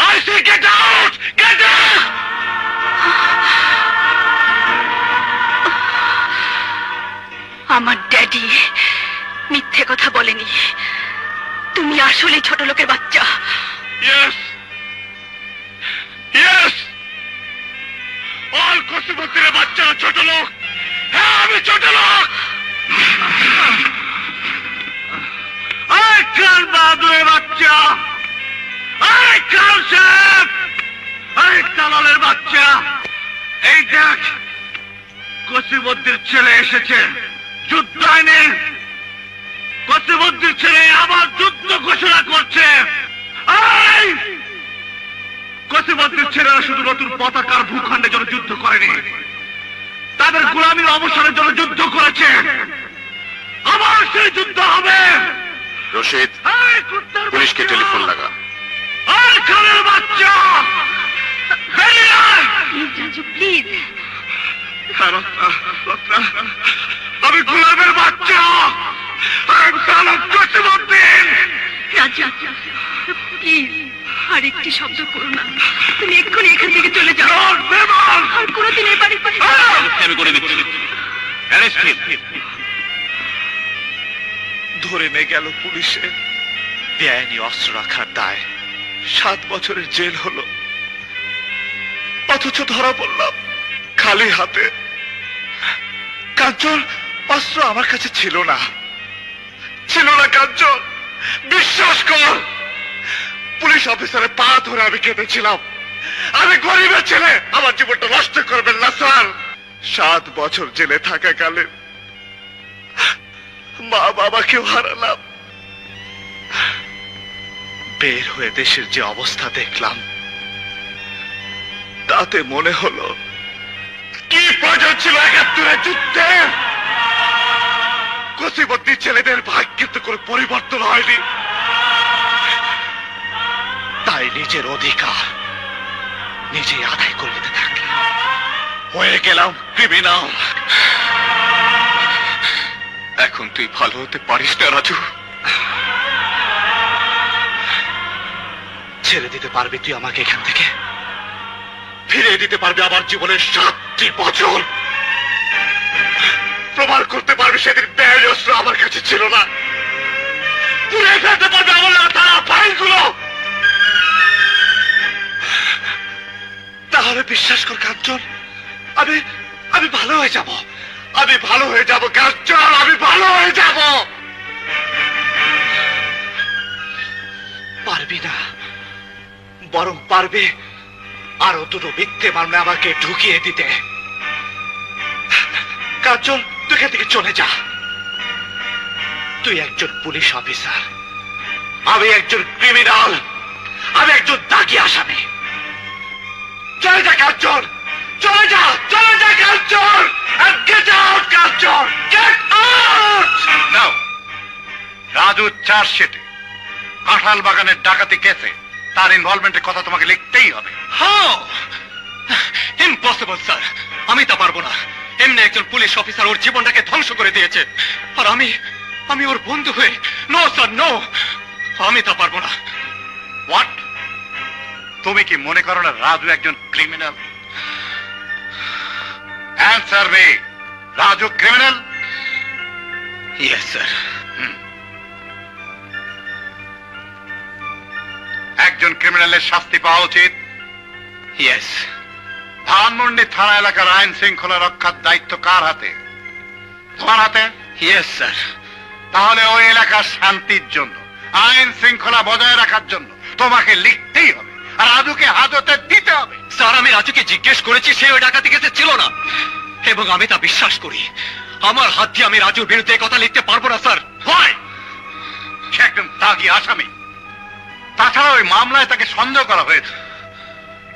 I say get out, get out. আমার ড্যাডি মিথ্যে কথা বলেনি। তুমি আসলে ছোট লোকের বাচ্চা। Yes! Yes! All কসিমুদ্দিনের বাচ্চারা ছোট লোক। হ্যাঁ, আমি ছোট লোক। এই খান বাহাদুরের বাচ্চা, এই খান সাহেব, এই দালালের বাচ্চা, এই দেখ কসিমুদ্দির ছেলে এসেছে। যুদ্ধ আইনে কসিমুদ্দির ছেলে আবার যুদ্ধ ঘোষণা করছে। এই কসিমুদ্দির ছেলেরা শুধু নতুন পতাকার ভূখণ্ডের জন্য যুদ্ধ করেনি, তাদের গোলামীর অবসরের জন্য যুদ্ধ করেছে। আবার সেই যুদ্ধ হবে। রশিদ, এই কুত্তার পুলিশকে বাচ্চা! টেলিফোন লাগা। এই খানের বাচ্চা, বেরিয়ে আয়! রাজু প্লিজ। আমি গোলামের বাচ্চা, আমি চালক কসিমুদ্দিন। রাজা প্লিজ আর একটি শব্দ করো না। তুমি এক্ষুনি এখান থেকে চলে যাও। আর কোনোদিন এই বাড়ির পাশে আমি করে দিচ্ছি। Arrest him. ধরে নিয়ে গেল পুলিশে বেআইনি অস্ত্র রাখার দায়। 7 বছরের জেল হলো, অথচ ধরা পড়লাম খালি হাতে। কাঞ্চন, অস্ত্র আমার কাছে ছিল না, ছিল না কাঞ্চন, বিশ্বাস কর। পুলিশ অফিসারের পা ধরে আমি কেঁদেছিলাম। আমি গরিবের ছেলে, আমার জীবনটা নষ্ট করবেন না স্যার। 7 বছর জেলে থাকাকালে মা বাবাকেও হারালাম। বের হয়ে দেশের যে অবস্থা দেখলাম, তাতে মনে হলো কি প্রয়োজন ছিল 71-এর যুদ্ধে। কসিমুদ্দিন ছেলেদের ভাগ্যে তো কোনো পরিবর্তন হয়নি, তাই নিজের অধিকার নিজেই আদায় করে নিতে থাকলাম। হয়ে গেলাম ক্রিমিনাল। এখন তুই ভালো হতে পারিস না রাজু। ছেড়ে দিতে পারবি তুই আমাকে এখান থেকে? ফিরিয়ে দিতে পারবি আমার জীবনের 7টি বছর? প্রমাণ করতে পারবি সেদিন বেআইনি অস্ত্র আমার কাছে ছিল না? পুড়িয়ে ফেলতে পারবি আমার নামে থানা ফাইলগুলো? তাহলে বিশ্বাস কর কাঞ্চন, আমি ভালো হয়ে যাব। আমি ভালো হয়ে যাব কাঞ্চন, আমি ভালো হয়ে যাব। পারবি না, বরং পারবে আরো 2টো মিথ্যে মামলা আমাকে ঢুকিয়ে দিতে। কাঞ্চন, তুই এখান থেকে চলে যা। তুই একজন পুলিশ অফিসার, আমি একজন ক্রিমিনাল, আমি একজন দাগি আসামি। চলে যা কাঞ্চন, চলে যা, চলে যা কাঞ্চন, and get out Kanchan, get out! নাও, রাজু চার্জশিটে কাঁঠাল বাগানের ডাকাতি কেসে তার ইনভলভমেন্টের কথা তোমাকে লিখতেই হবে। হাউ ইম্পসিবল স্যার, আমি তা পারবো না। এমনি একজন পুলিশ অফিসার ওর জীবনটাকে ধ্বংস করে দিয়েছে, আর আমি ওর বন্ধু হয়ে, নো স্যার নো, আমি তা পারবো না। হোয়াট? তুমি কি মনে করো না রাজু একজন criminal? Answer me, Raju criminal? Yes sir. একজন ক্রিমিনালের শাস্তি পাওয়া উচিত। ইয়েস। ধানমন্ডি থানা এলাকার আইন শৃঙ্খলা রক্ষার দায়িত্ব কার হাতে? তোমার হাতে? Yes sir. তাহলে ওই এলাকার শান্তির জন্য, আইন শৃঙ্খলা বজায় রাখার জন্য তোমাকে লিখতেই হবে, আর রাজুকে হাজতে দিতে হবে। স্যার, আমি রাজুকে জিজ্ঞেস করেছি, সে ওই ডাকাতি কেসে ছিল না, এবং আমি তা বিশ্বাস করি। আমার হাত দিয়ে আমি রাজুর বিরুদ্ধে কথা লিখতে পারবো না স্যার। হয় সে একদম দাগি আসামি। তাছাড়া ওই মামলায় তাকে সন্দেহ করা হয়েছে।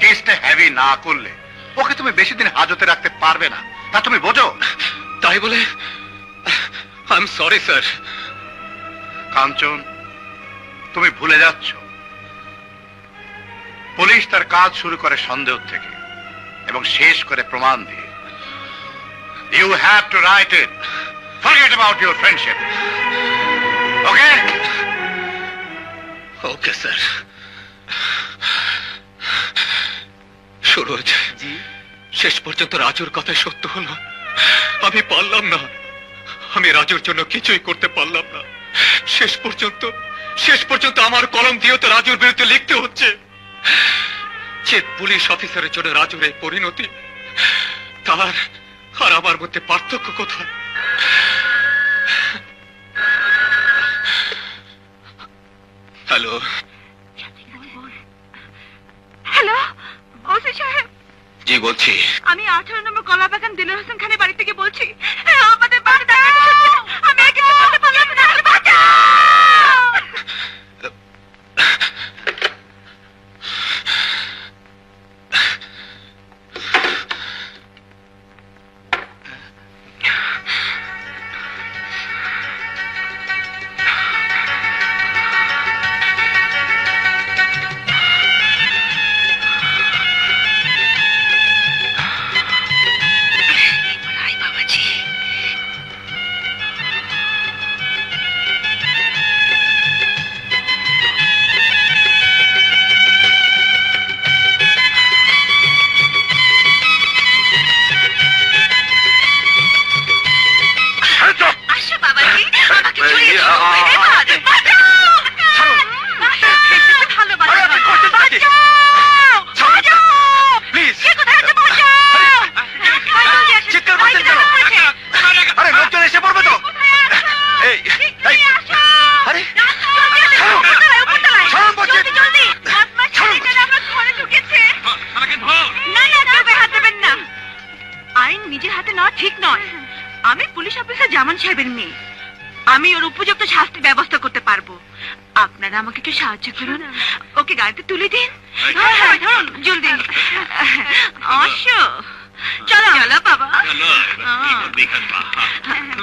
কেসটা হেভি না করলে ওকে তুমি বেশি দিন হাজতে রাখতে পারবে না, তা তুমি বোঝো। তাই বলে আই এম সরি স্যার। কাঞ্চন, তুমি ভুলে যাচ্ছ, পুলিশ তার কাজ শুরু করে সন্দেহ থেকে এবং শেষ করে প্রমাণ দিয়ে। You have to write it, forget about your friendship. Okay? Okay sir. Suraj, শেষ পর্যন্ত রাজুর কথাই সত্য হলো। আমি পারলাম না, আমি রাজুর জন্য কিছুই করতে পারলাম না। শেষ পর্যন্ত আমার কলম দিয়েও তো রাজুর বিরুদ্ধে লিখতে হচ্ছে। যে পুলিশ অফিসারের জন্য রাজুর এই পরিণতি, তার আর আমার মধ্যে পার্থক্য কোথায়? হ্যালো হ্যালো, ওসি সাহেব, জি বলছি। আমি 18 নম্বর কলাবাগান দিলের হোসেন খানের বাড়ি থেকে বলছি। আমাদের বাড়ি ডাকাতি হচ্ছে। আমি একে বলতে পারলাম না, বাঁচাও! আয় বাবাজি। আসো বাবাজি, আমাকে জড়িয়ে ধরো। এবার বাঁচাও! ভালো বাঁচাও! বাঁচাও! বাঁচাও! প্লিজ কে কোথায় আছে? বাঁচাও! জলদি আসো। চিৎকার করছেন কেন? আরে লোকজন এসে পড়বে তো। এই এই আসো! আরে জলদি আসো। উপরতলায়, উপরতলায়। ছাড়ুন বলছি। জলদি, জলদি। বদমাশ ছেলেটা আমার ঘরে ঢুকেছে। না, না, তবে হাত দেবেন না। আইন নিজের হাতে নেওয়া ঠিক নয়। আমি পুলিশ অফিসার জামান সাহেবের মেয়ে। আমি ওর উপযুক্ত শাস্তির ব্যবস্থা করতে পারবো। আপনারা আমাকে একটু সাহায্য করুন। ওকে গাড়িতে তুলে দিন। হ্যাঁ, হ্যাঁ, ধরুন, জলদি। আসো, চলো চলো বাবা,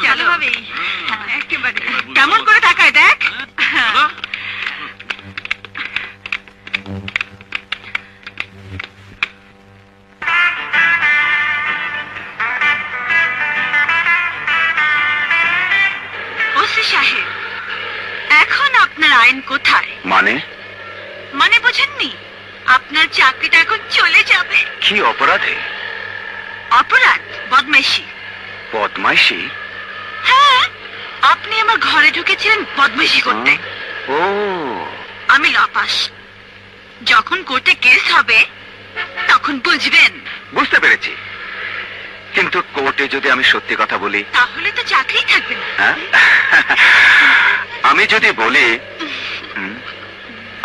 চলো ভাবি। একেবারে কেমন করে তাকায় দেখ। ওসি সাহেব, এখন আপনার আইন কোথায়? মানে মানে বোঝেননি? আপনার চাকরিটা এখন চলে যাবে। কি অপরাধে? অপরাধ বদমাইশি। বদমাইশি? হ্যাঁ, আপনি আমার ঘরে ঢুকেছিলেন বদমাইশি করতে। ও, আমি লপাস। যখন কোর্টে কেস হবে তখন বুঝবেন। বুঝতে পেরেছি। কিন্তু কোর্টে যদি আমি সত্যি কথা বলি? তাহলে তো চাকরি থাকবে না। হ্যাঁ? আমি যদি বলি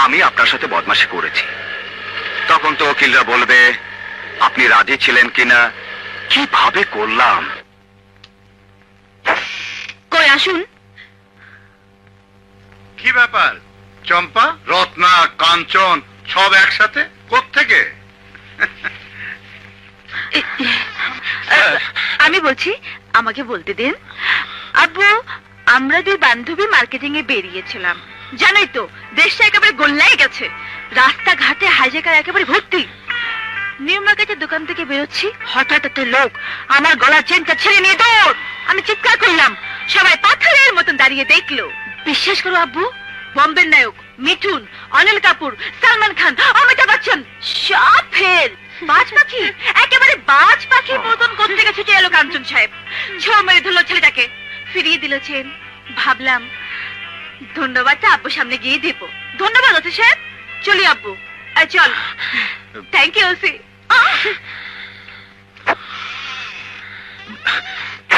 আমি আপনার সাথে বদমাশি করেছি, তখন তো উকিলরা বলবে আপনি রাজি ছিলেন কিনা, কিভাবে করলাম। কই আসুন। কি ব্যাপার চম্পা, রত্না, কাঞ্চন সব একসাথে? কোত্থেকে? আমি বলছি, আমাকে বলতে দিন। আব্বু, আমরা দুই বান্ধবী মার্কেটিং এ বেরিয়েছিলাম। জানোই তো, দেশটা একেবারে গোল্লাই গেছে। রাস্তাঘাটে হাইজ্যাকার একেবারে ভর্তি। নিউ মার্কেটের দোকান থেকে বেরোচ্ছি, হঠাৎ একটা লোক আমার গলার চেনটা ছেড়ে নিয়ে দৌড়। আমি চিৎকার করলাম, সবাই পাথরের মতন দাঁড়িয়ে দেখলো। বিশ্বাস করো আব্বু, বম্বের নায়ক মিঠুন, অনিল কাপুর, সালমান খান, অমিতাভ বচ্চন সব ফেল। বাজ পাখি, একেবারে বাজ পাখির মতন কোথা থেকে ছুটে এলো কাঞ্চন সাহেব। ছো মেরে ধরলো ছেলেটাকে, ফিরিয়ে দিল চেন। ভাবলাম ধন্যবাদটা আব্বুর সামনে গিয়ে দেব। ধন্যবাদ ওসি সাহেব। চলি আব্বু, চল। Thank you OC.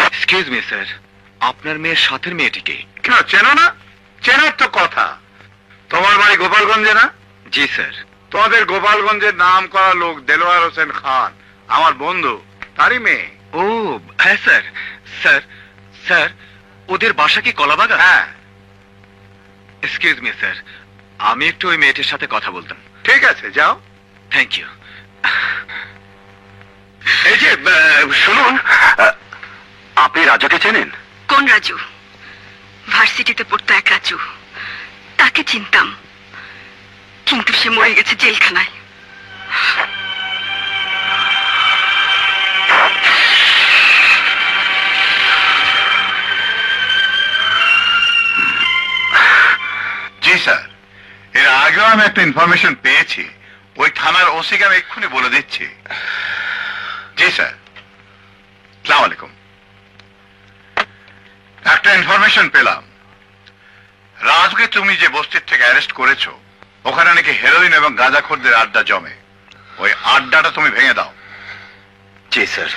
Excuse me sir, আপনার মেয়ের সাথের মেয়েটিকে? কেন চেনো না? চেনার তো কথা। তোমার বাড়ি গোপালগঞ্জে না? জি স্যার। তোমাদের গোপালগঞ্জের নাম করা লোক দেলোয়ার হোসেন খান আমার বন্ধু, তারই মেয়ে। ও হ্যাঁ স্যার। স্যার স্যার ওদের বাসা কি কলাবাগান? হ্যাঁ। এক্সকিউজ মি স্যার, আমি একটু ওই মেয়েটির সাথে কথা বলতাম। ঠিক আছে, যাও। Thank you. এই যে শুনুন, আপনি রাজাকে চেনেন? কোন রাজু? ভার্সিটিতে পড়তো এক রাজু, তাকে চিনতাম, কিন্তু সে মরে গেছে জেলখানায়। জি স্যার, এর আগেও আমি একটা ইনফরমেশন পেয়েছি। ওই থানার ওসিকে আমি এক্ষুনি বলে দিচ্ছি। জি স্যার, আসসালামু আলাইকুম। একটা ইনফরমেশন পেলাম, রাজকে তুমি যে বস্তির থেকে অ্যারেস্ট করেছো, ওখানে নাকি হেরোইন এবং গাঁজাখোরদের আড্ডা জমে। ওই আড্ডাটা তুমি ভেঙে দাও। জি স্যার।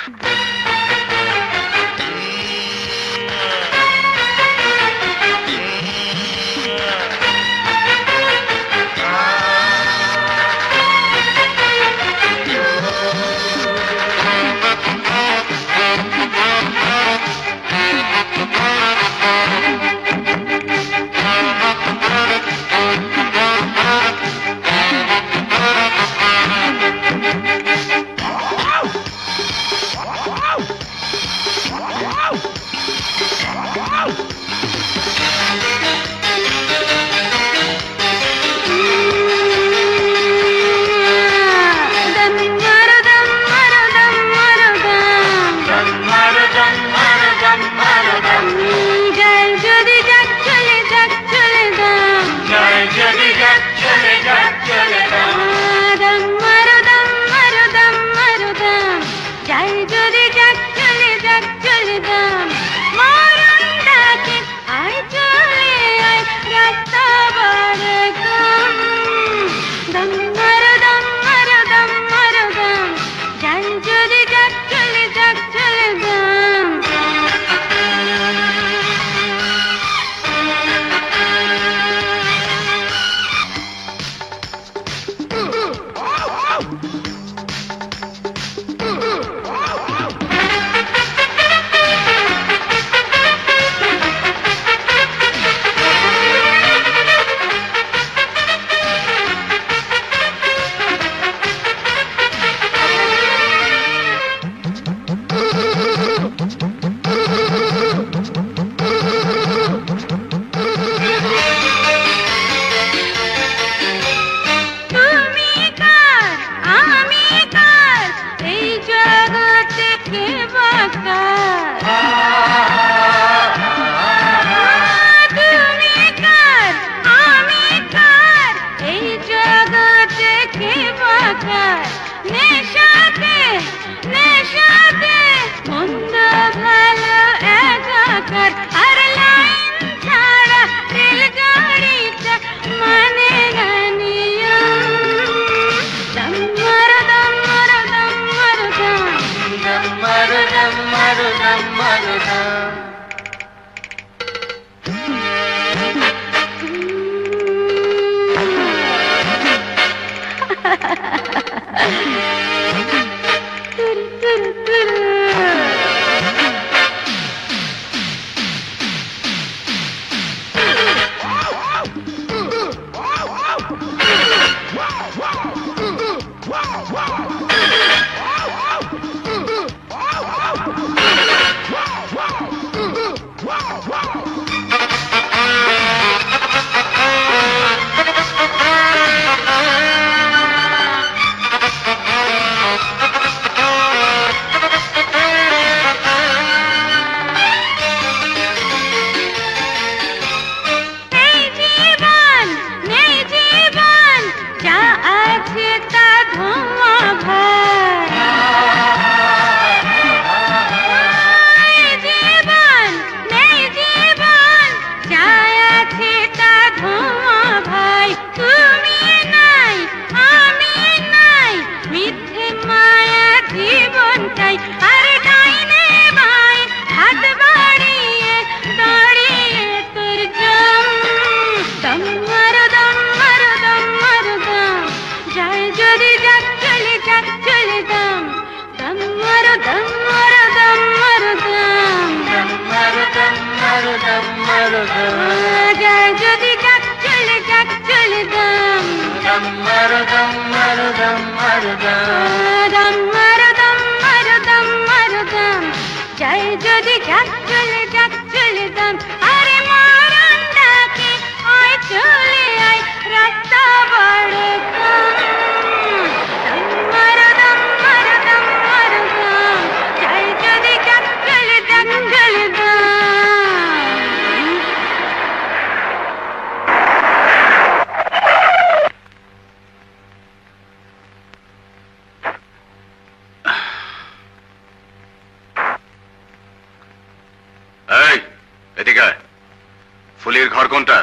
ফুলির ঘর কোনটা?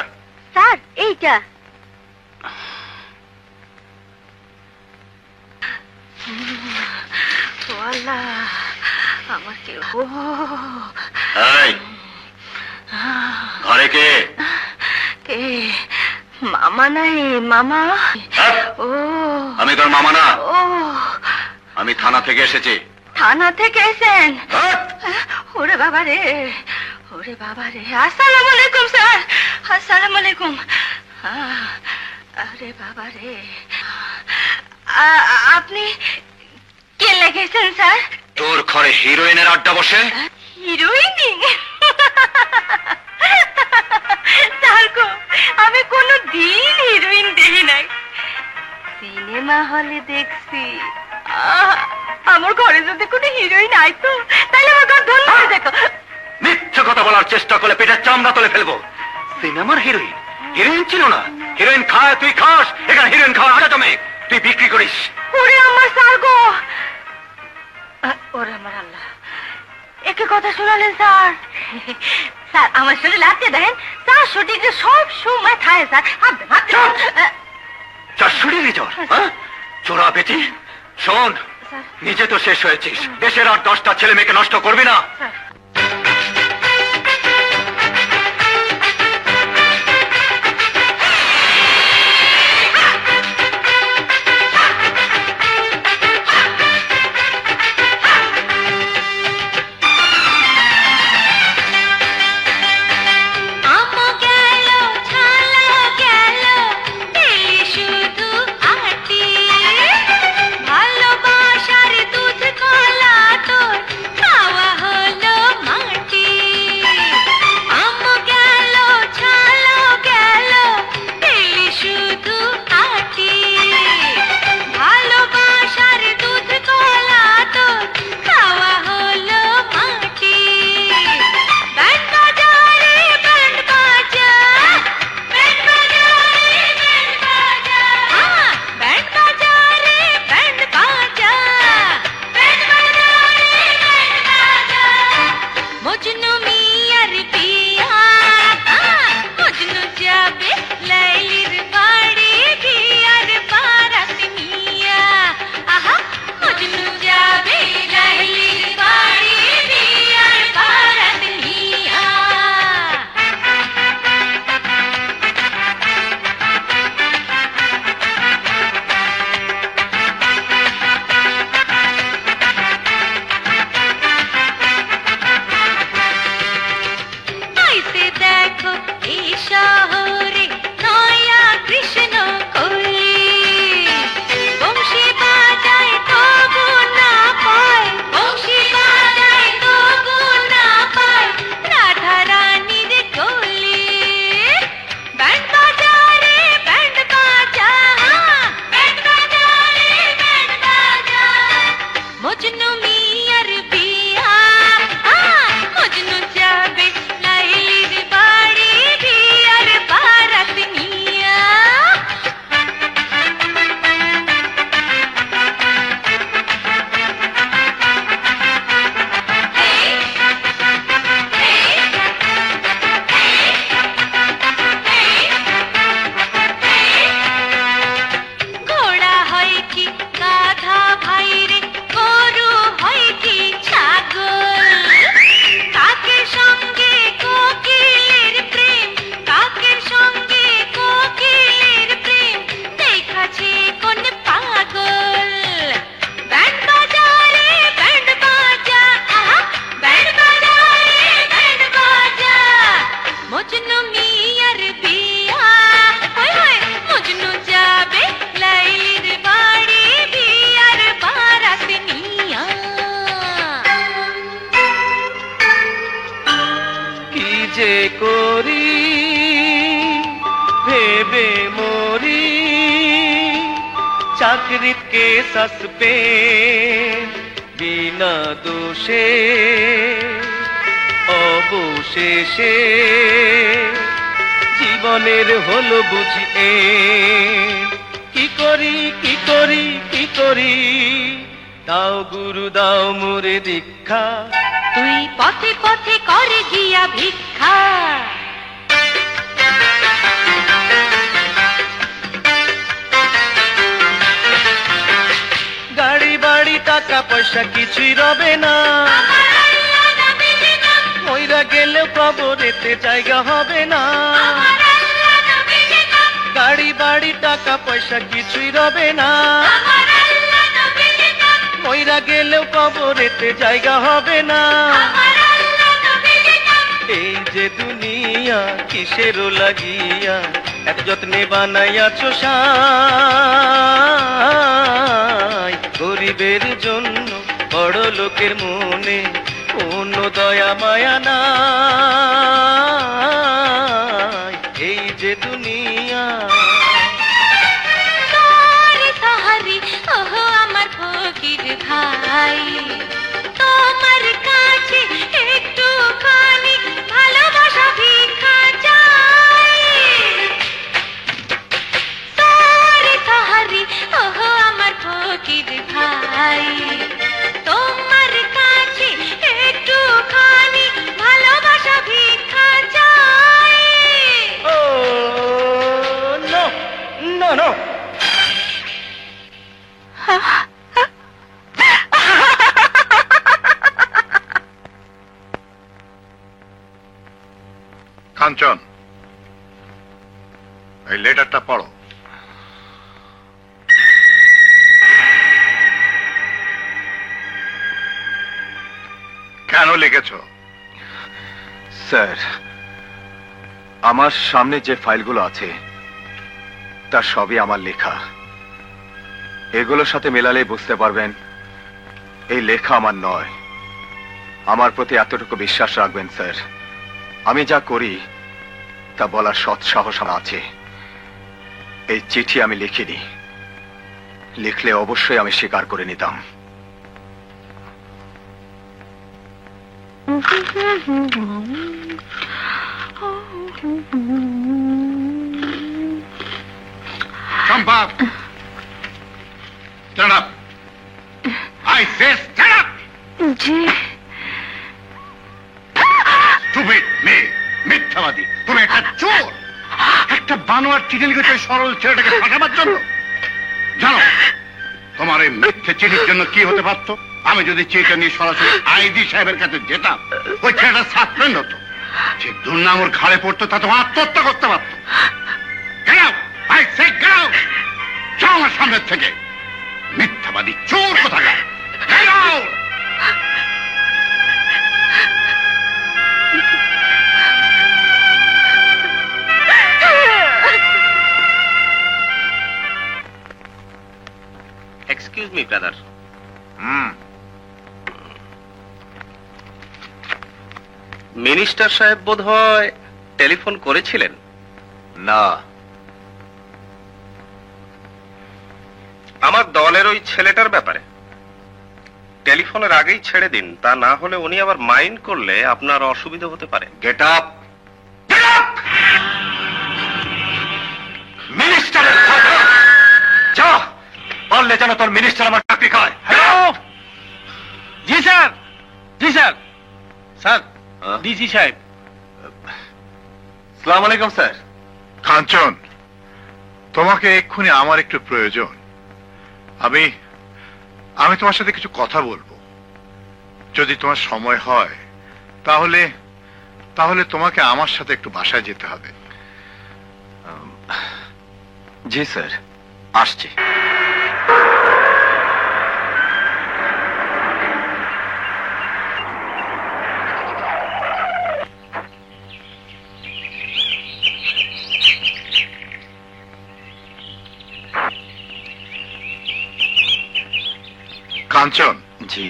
এইটা। আমার কে এই, ঘরে কে? কে? মামা নাই মামা। হ্যাঁ? ও আমি তোর মামা না, ও আমি থানা থেকে এসেছি। থানা থেকে এসেন? হ্যাঁ? ওরে বাবা রে, ওরে বাবা রে। আসসালামু আলাইকুম স্যার, আসসালামু আলাইকুম। আরে বাবা রে, আপনি কে লেগেছেন স্যার? তোর ঘরে হিরোইনের আড্ডা বসে? হিরোইনি? স্যার গো, আমি কোনো দিন হিরোইন দেখি নাই, সিনেমা হলে দেখছি। আমার ঘরে যদি কোনো হিরোইন আইতো তাহলে আমার ঘর ধন্য হয়ে যেত। মিথ্যে কথা বলার চেষ্টা করলে পেটের চামড়া তুলে ফেলবো। সিনেমার হিরোইন? হিরোইন ছিল না। হিরোইন খায়, তুই খাস। এখানে হিরোইন খাওয়া আগে জমে, তুই বিক্রি করিস। ওরে আমার স্যার গো, ওরে আমার আল্লাহ, একে কথা শোনালেন স্যার? স্যার আমার শরীর লাগতে দেন, স্যার শুটিংয়ে সব সময় থাকে স্যার। চারশুড়ি জ্বর? চোরা বেটি, শোন, নিজে তো শেষ হয়েছিস, দেশের আর 10টা ছেলে মেয়েকে নষ্ট করবি না। চাকরিত কেস আসবে বিনা দোষে, অবশেষে জীবনের হলো বুঝি কি করি কি করি কি করি, দাও গুরু দাও মোরে দীক্ষা, তুই পথে পথে করে গিয়া ভিক্ষা। টাকা পয়সা কিছুই রবে না, মইরা গেলেও কবরেতে জায়গা হবে না। গাড়ি বাড়ি টাকা পয়সা কিছুই রবে না, মইরা গেলেও কবরেতে জায়গা হবে না। এই যে দুনিয়া কিসেরও লাগিয়া এত যত্নে বানাইয়াছ সাই, গরিবের জন্য বড় লোকের মনে কোনো দয়া মায়া নাই। এই যে দুনিয়া আমার ফকির ভাই, তোমার কাছে একটুখানি ভালোবাসা ভিক্ষা চাই। তাহারি তাহারি ওহো আমার ফকির ভাই, তোমার কাছে একটুখানি ভালোবাসা ভিক্ষা চাই। ও নো নো নো, কাঞ্চন, এই লেটারটা পড়ো। কেন লিখেছ? স্যার, আমার সামনে যে ফাইলগুলো আছে তা সবই আমার লেখা। এগুলোর সাথে মেলালেই বুঝতে পারবেন এই লেখা আমার নয়। আমার প্রতি এতটুকু বিশ্বাস রাখবেন স্যার, আমি যা করি তা বলার সৎ সাহস আমার আছে। এই চিঠি আমি লিখিনি, লিখলে অবশ্যই আমি স্বীকার করে নিতাম। চম্পা, stand up. I say stand up. G Stupid মেয়ে, মিথ্যাবাদী, তুমি একটা চোর। একটা বানোয়ার চিঠি লিখেছে সরল ছেলেটাকে ফাঁসাবার জন্য। জানো তোমার এই মিথ্যে চিঠির জন্য কি হতে পারতো? আমি যদি চিঠিটা নিয়ে সরাসরি আইজি সাহেবের কাছে যেতাম, ওই ছেলেটা সাসপেন্ড হতো। যে দুর্নাম ওর ঘাড়ে পড়তো তা তো আত্মহত্যা করতে পারতো। Get out! I say get out! যাও আমার সামনের থেকে, মিথ্যাবাদী চোর কোথাকার। Get out! Excuse me brother, minister সাহেব বোধহয় টেলিফোন করেছিলেন? না, আমার দলের ওই ছেলেটার ব্যাপারে টেলিফোনের আগেই ছেড়ে দিন, তা না হলে উনি আবার মাইন্ড করলে আপনার অসুবিধা হতে পারে। Get up, get up! মিনিস্টারের কথা যা বললে যেন তোর মিনিস্টার আমার চাকরি খায়। হ্যালো, জি স্যার, জি স্যার, স্যার ডিজি সাহেব। আসসালামু আলাইকুম স্যার। কাঞ্চন, তোমাকে এক্ষুনি আমার একটু প্রয়োজন। আমি তোমার সাথে কিছু কথা বলবো। যদি তোমার সময় হয় তাহলে তোমাকে আমার সাথে একটু বাসায় যেতে হবে। জি স্যার, আসছি। কাঞ্চন, জি,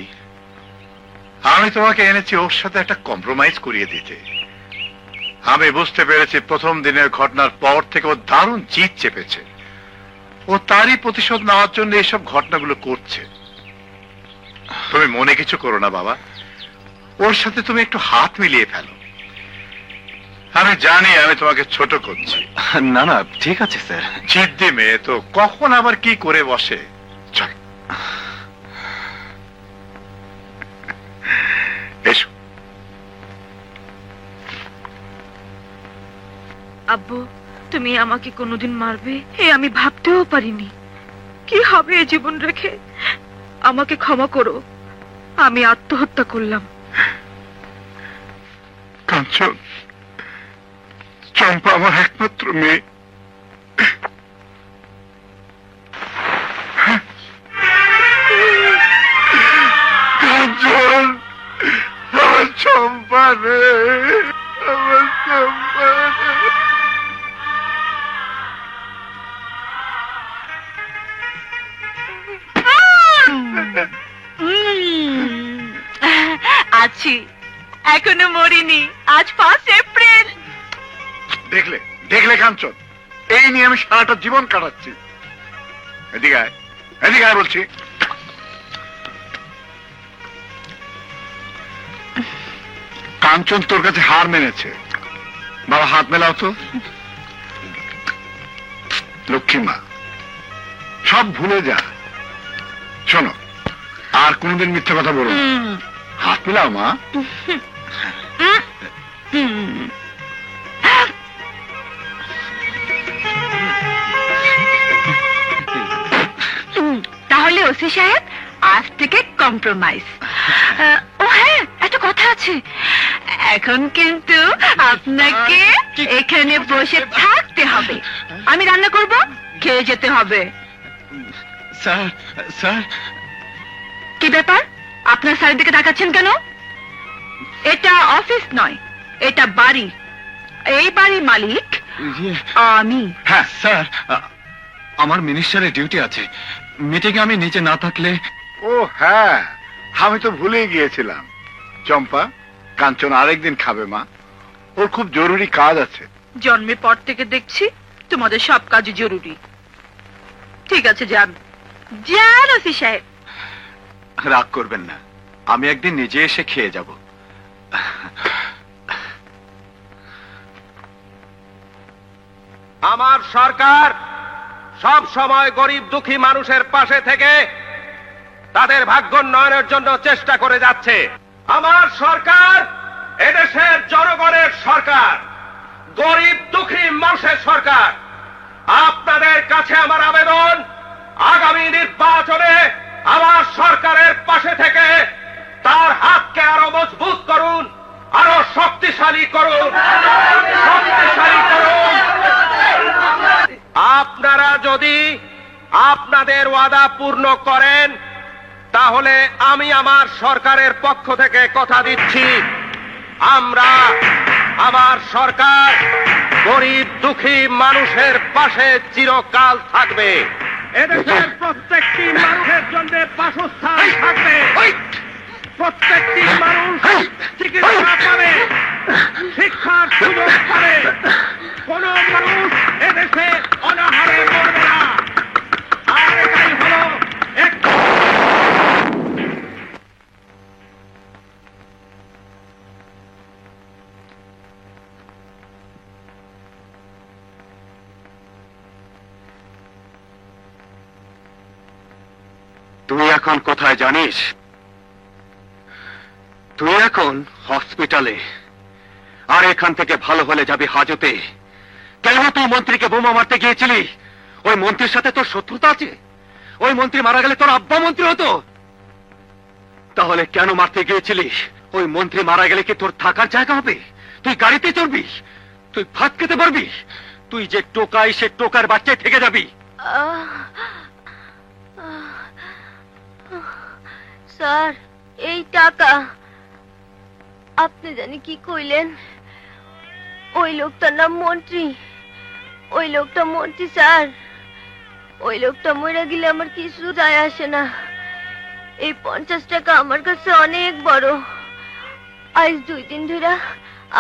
আমি তোমাকে এনেছি ওর সাথে একটা কম্প্রোমাইজ করিয়ে দিতে। আমি বুঝতে পেরেছি প্রথম দিনের ঘটনার পর থেকে ও দারুণ জিদ চেপেছে। ও তারই প্রতিশোধ নেওয়ার জন্য এসব ঘটনাগুলো করছে। তুমি মনে কিছু করো না বাবা, ওর সাথে তুমি একটু হাত মিলিয়ে ফেলো। আমি জানি আমি তোমাকে ছোট করছি। না না, ঠিক আছে স্যার। জিদ্দি মেয়ে তো কখন আবার কি করে বসে। চল এসো। আব্বু, তুমি আমাকে কোনোদিন মারবে এ আমি ভাবতেও পারিনি। কি হবে এ জীবন রেখে? আমাকে ক্ষমা করো, আমি আত্মহত্যা করলাম। কাঞ্চন, চম্পা আমার একমাত্র মেয়ে। কাঞ্চন, আমার চম্পা রে, আমার চম্পা রে। আছি, এখনো মরিনি। আজ 5 এপ্রিল। দেখলে দেখলে কাঞ্চন, এই নিয়ে আমি সারাটা জীবন কাটাচ্ছি। এদিকে আয়, এদিকে আয় বলছি। কাঞ্চন তোর কাছে হার মেনেছে। বাবা, হাত মেলাও তো। লক্ষ্মী মা, সব ভুলে যা। শোনো, আর কোনোদিন মিথ্যে কথা বলো না। হাত মেলাও মা। তাহলে ওসি সাহেব, আজ থেকে কম্প্রোমাইজ। ও হ্যাঁ, একটা কথা আছে। এখন কিন্তু আপনাকে এখানে বসে থাকতে হবে। আমি রান্না করব, খেয়ে যেতে হবে। Sir, sir. কি ব্যাপার, আপনার স্যারের দিকে তাকাচ্ছেন কেন? এটা অফিস নয়, এটা বাড়ি। এই বাড়ির মালিক আমি। হ্যাঁ স্যার, আমার মিনিস্টারের ডিউটি আছে। মিটিং আমি নিচে না থাকলে। ও হ্যাঁ, আমি তো ভুলেই গিয়েছিলাম। চম্পা, কাঞ্চন আরেকদিন খাবে মা, ওর খুব জরুরি কাজ আছে। জন্মের পর থেকে দেখছি তোমাদের সব কাজই জরুরি। ঠিক আছে, যান যান ওসি সাহেব। রাগ করবেন না, আমি একদিন নিজে এসে খেয়ে যাব। আমার সরকার সব সময় গরিব দুঃখী মানুষের পাশে থেকে তাদের ভাগ্যোন্নয়নের জন্য চেষ্টা করে যাচ্ছে। আমার সরকার এদেশের জনগণের সরকার, গরিব দুঃখী মানুষের সরকার। আপনাদের কাছে আমার আবেদন, আগামী নির্বাচনে আমার সরকারের পাশে থেকে তার হাতকে আরো মজবুত করুন, আরো শক্তিশালী করুন, শক্তিশালী করুন। আপনারা যদি আপনাদের ওয়াদা পূর্ণ করেন, তাহলে আমি আমার সরকারের পক্ষ থেকে কথা দিচ্ছি, আমরা, আমার সরকার গরিব দুঃখী মানুষের পাশে চিরকাল থাকবে। এদেশের প্রত্যেকটি মানুষের জন্য বাসস্থান থাকবে, প্রত্যেকটি মানুষ চিকিৎসা পাবে, শিক্ষার সুযোগ পাবে, কোন মানুষ এদেশে অনাহারে মরবে না। আর এটাই হলো এক। তুই এখন কোথায় জানিস? তুই এখন হসপিটালে, আর এখান থেকে ভালো হলে যাবি হাজতে। কেন তুই মন্ত্রীকে বোমা মারতে গিয়েছিলি? ওই মন্ত্রীর সাথে তোর শত্রুতা আছে? ওই মন্ত্রী মারা গেলে তোর আব্বা মন্ত্রী হতো। তাহলে কেন মারতে গিয়েছিলি? ওই মন্ত্রী মারা গেলে কি তোর থাকার জায়গা হবে? তুই গাড়িতে চড়বি? তুই ভাত খেতে পারবি? তুই যে টোকাই, সে টোকার বাচ্চায় থেকে যাবি। স্যার, এই টাকা আপনি জানি কি কইলেন? ওই লোকটার নাম মন্ত্রী। ওই লোকটা মন্ত্রী স্যার। ওই লোকটা মরে গেলে আমার কিছু যায় আসে না। এই 50 টাকা আমার কাছে অনেক বড়। আজ 2 দিন ধরে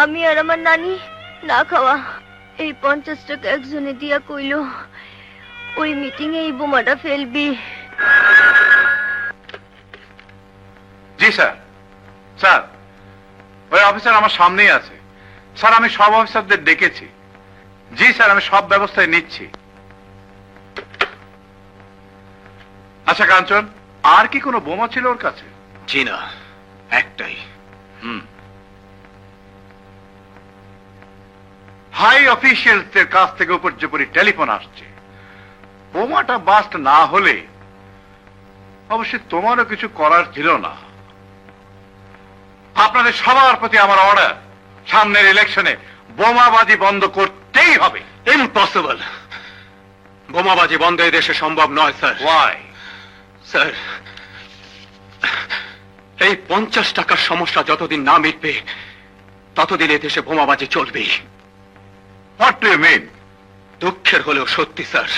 আমি আর আমার নানি না খাওয়া। এই 50 টাকা একজনে দিয়া কইল ওই মিটিং এ এই বোমাটা ফেলবি। জি স্যার। স্যার, ওই অফিসার আমার সামনেই আছে। স্যার, আমি সব অফিসারদের ডেকেছি। জি স্যার, আমি সব ব্যবস্থায় নিচ্ছি। আচ্ছা কাঞ্চন, আর কি কোনো বোমা ছিল ওর কাছে? জি না, একটাই। হাই অফিসিয়ালসদের কাছ থেকে উপর্যুপরি টেলিফোন আসছে, বোমাটা বাস্ট না হলে অবশ্যই তোমারও কিছু করার ছিল না। আপনাদের সবার প্রতি আমার অর্ডার, সামনের ইলেকশনে বোমাবাজি বন্ধ করতেই হবে। ইম্পসিবল। বোমাবাজি বন্ধ এই দেশে সম্ভব নয় স্যার। ওয়াই? স্যার, এই 50 টাকার সমস্যা যতদিন না মিটবে ততদিন এই দেশে বোমাবাজি চলবেই। What do you mean? দুঃখের হলেও সত্যি স্যার,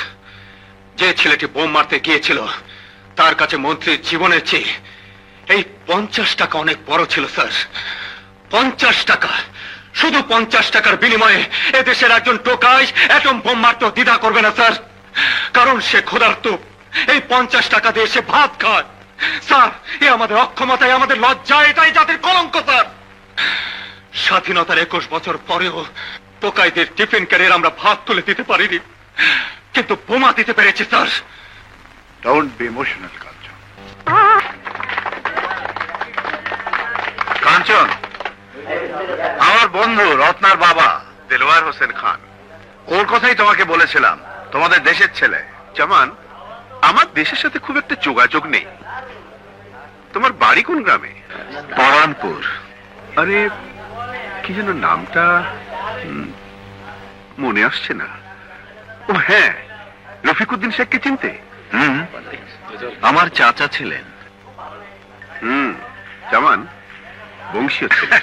যে ছেলেটি বোম মারতে গিয়েছিল তার কাছে মন্ত্রীর জীবনের চেয়ে এই 50 টাকা অনেক বড় ছিল স্যার। 50 টাকা, শুধু 50 টাকার বিনিময়ে এদেশের একজন টোকাই অ্যাটম বোম মারতেও দ্বিধা করবে না স্যার, কারণ সে ক্ষুধার্ত। এই 50 টাকা দিয়ে সে ভাত খায়। স্যার, এ আমাদের অক্ষমতায়, আমাদের লজ্জা, এটাই জাতির কলঙ্ক স্যার। স্বাধীনতার 21 বছর পরেও টোকাইদের টিফিন ক্যারিয়ার আমরা ভাত তুলে দিতে পারিনি, কিন্তু বোমা দিতে পেরেছি স্যার। ডোন্ট বি ইমোশনাল কাঞ্চন। কাঞ্চন, আমার বন্ধু রত্নার বাবা দেলোয়ার হোসেন খান, ওর কথাই তোমাকে বলেছিলাম, তোমাদের দেশের ছেলে। জামান, আমার দেশের সাথে খুব একটা যোগাযোগ নেই। তোমার বাড়ি কোন গ্রামে? পরানপুর। আরে, কি যেন নামটা মনে আসছে না। ও হ্যাঁ, রফিকুদ্দিন শেখকে চিনতে? আমার চাচা ছিলেন। জামান, বংশীয় ছেলে।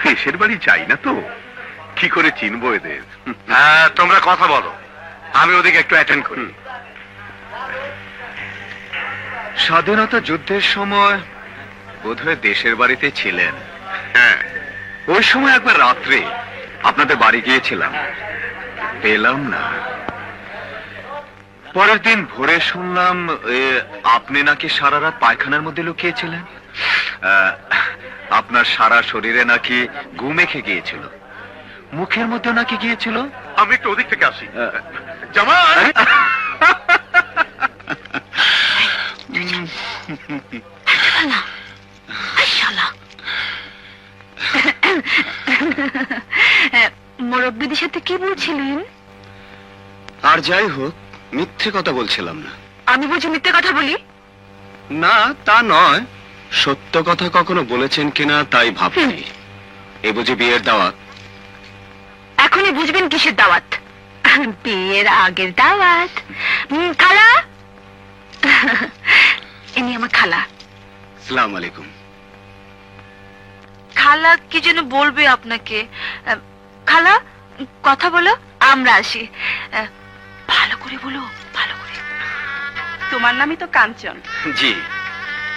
দেশের বাড়ি যাই না তো, কি করে চিনবো এদের? হ্যাঁ, তোমরা কথা বলো, আমি ওদিকে একটু অ্যাটেন্ড করি। স্বাধীনতা যুদ্ধের সময় বোধহয় দেশের বাড়িতে ছিলেন। হ্যাঁ, ওই সময় একবার রাত্রে আপনাদের বাড়ি গিয়েছিলাম, পেলাম না। পরের দিন ভোরে শুনলাম আপনি নাকি সারা রাত পায়খানার মধ্যে লুকিয়েছিলেন। আপনার সারা শরীরে নাকি গু মেখে গিয়েছিল, মুখের মধ্যে নাকি গিয়েছিল। আমি একটু ওদিক থেকে আসি। জামান, মুরব্বীদের সাথে কি বলছিলেন? আর যাই হোক, মিথ্যে কথা বলছিলাম না। আমি বুঝি মিথ্যে কথা বলি? না, তা নয়, সত্য কথা কখনো বলেছেন কিনা তাই ভাবছি। এ বুঝি বিয়ের দাওয়াত? এখনই বুঝবেন কিসের দাওয়াত? বিয়ের আগের দাওয়াত। খালা, ইনি আমার খালা। আসসালামু আলাইকুম। খালা কি যেন বলবে আপনাকে। খালা, কথা বলো, আমরা আসি। ভালো করে বলো, ভালো করে। তোমার নামই তো কাঞ্চন। জি।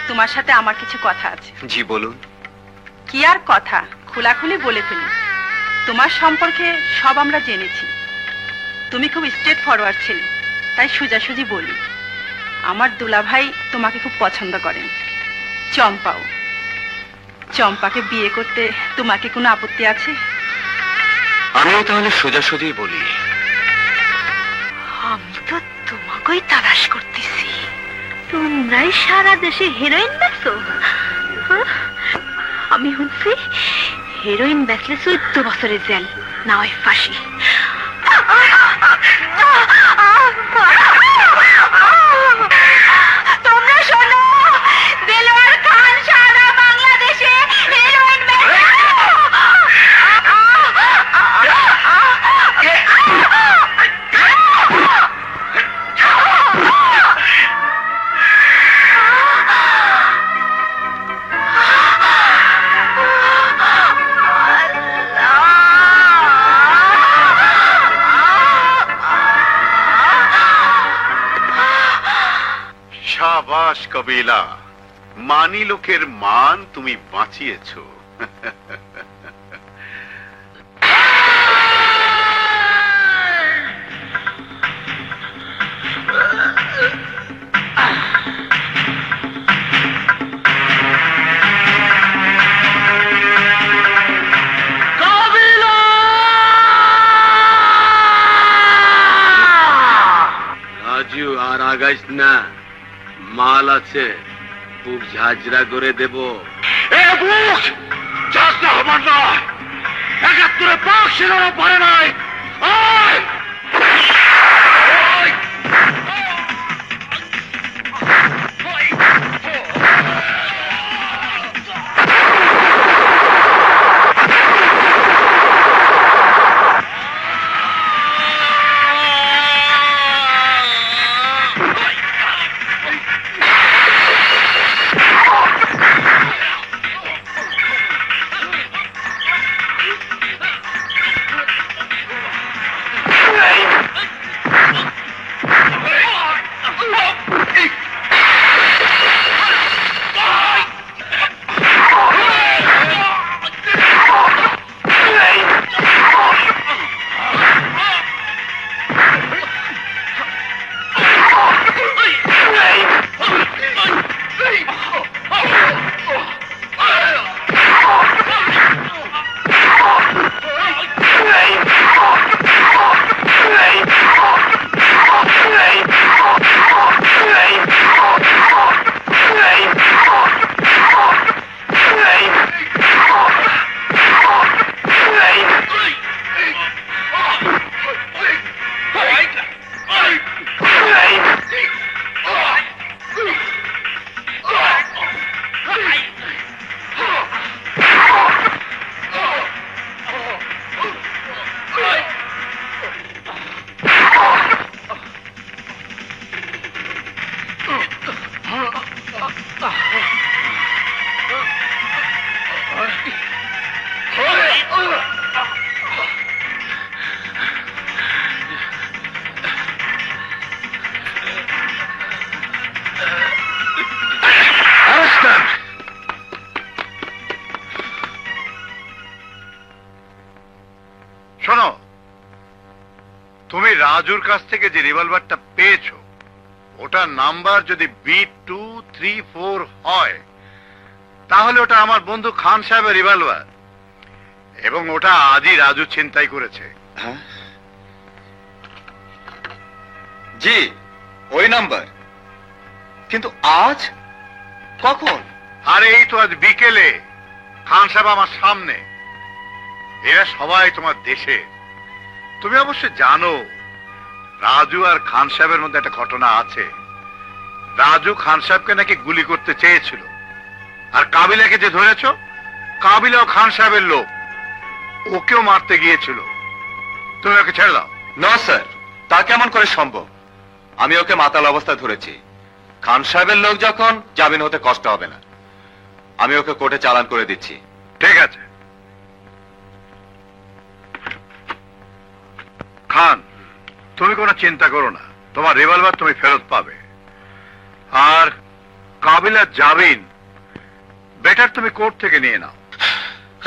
তোমার সাথে আমার কিছু কথা আছে। জি বলুন। কি আর কথা, খোলাখুলি বলে ফেলি। তোমার সম্পর্কে সব আমরা জেনেছি। তুমি খুব স্ট্রেট ফরওয়ার্ড ছিলে, তাই সোজাসুজি বলি। আমার দুলাভাই তোমাকে খুব পছন্দ করেন, চম্পাও। চম্পাকে বিয়ে করতে তোমাকে কোনো আপত্তি আছে? আমিও তাহলে সোজাসুজি বলি। আমি তো তোমাকেই তালাশ করতেছি। তোমরাই সারা দেশে হেরোইন বেচো? আমি শুনছি হেরোইন বেচলে 14 বছরের জেল, না হয় ফাঁসি। তোমরা শোনো, দেলোয়ার খান সারা বাংলাদেশে হেরোইন বেচে। শাবাশ কবিলা, মানি লোকের মান তুমি বাঁচিয়েছো। রাজু, আর আগাইস না, মাল আছে, বুক ঝাঁঝরা করে দেব। এ বুক চাষটা আমার নয়, 71-এ পাক সেনারা পারে নাই। আয়! আয়! রাজুর কাছ থেকে যে রিভলভারটা পেয়েছো ওটার নাম্বার যদি B234 হয় তাহলে ওটা আমার বন্ধু খান সাহেবের রিভলভার এবং ওটা আজই রাজু ছিনতাই করেছে। জি ওই নাম্বার, কিন্তু আজ কখন? আরে এই তো আজ বিকেলে খান সাহেব আমার সামনে। এরা সবাই তোমার দেশে। তুমি অবশ্য জানো রাজু আর খান সাহেবের মধ্যে একটা ঘটনা আছে। রাজু খান সাহেবকে নাকি গুলি করতে চেয়েছিল, আর কাবিলাকে যে ধরেছ কাবিলাও খান সাহেবের লোক, ওকেও মারতে গিয়েছিল। তুমি ওকে ছেড়ে দাও। না স্যার, তা কেমন করে সম্ভব? আমি ওকে মাতাল অবস্থায় ধরেছি। খান সাহেবের লোক যখন, জামিন হতে কষ্ট হবে না। আমি ওকে কোর্টে চালান করে দিচ্ছি। ঠিক আছে খান, তুমি কোনো চিন্তা করো না, তোমার রিভলভার তুমি ফেরত পাবে। আর কাবিলার জামিন বেটার তুমি কোর্ট থেকে নিয়ে নাও।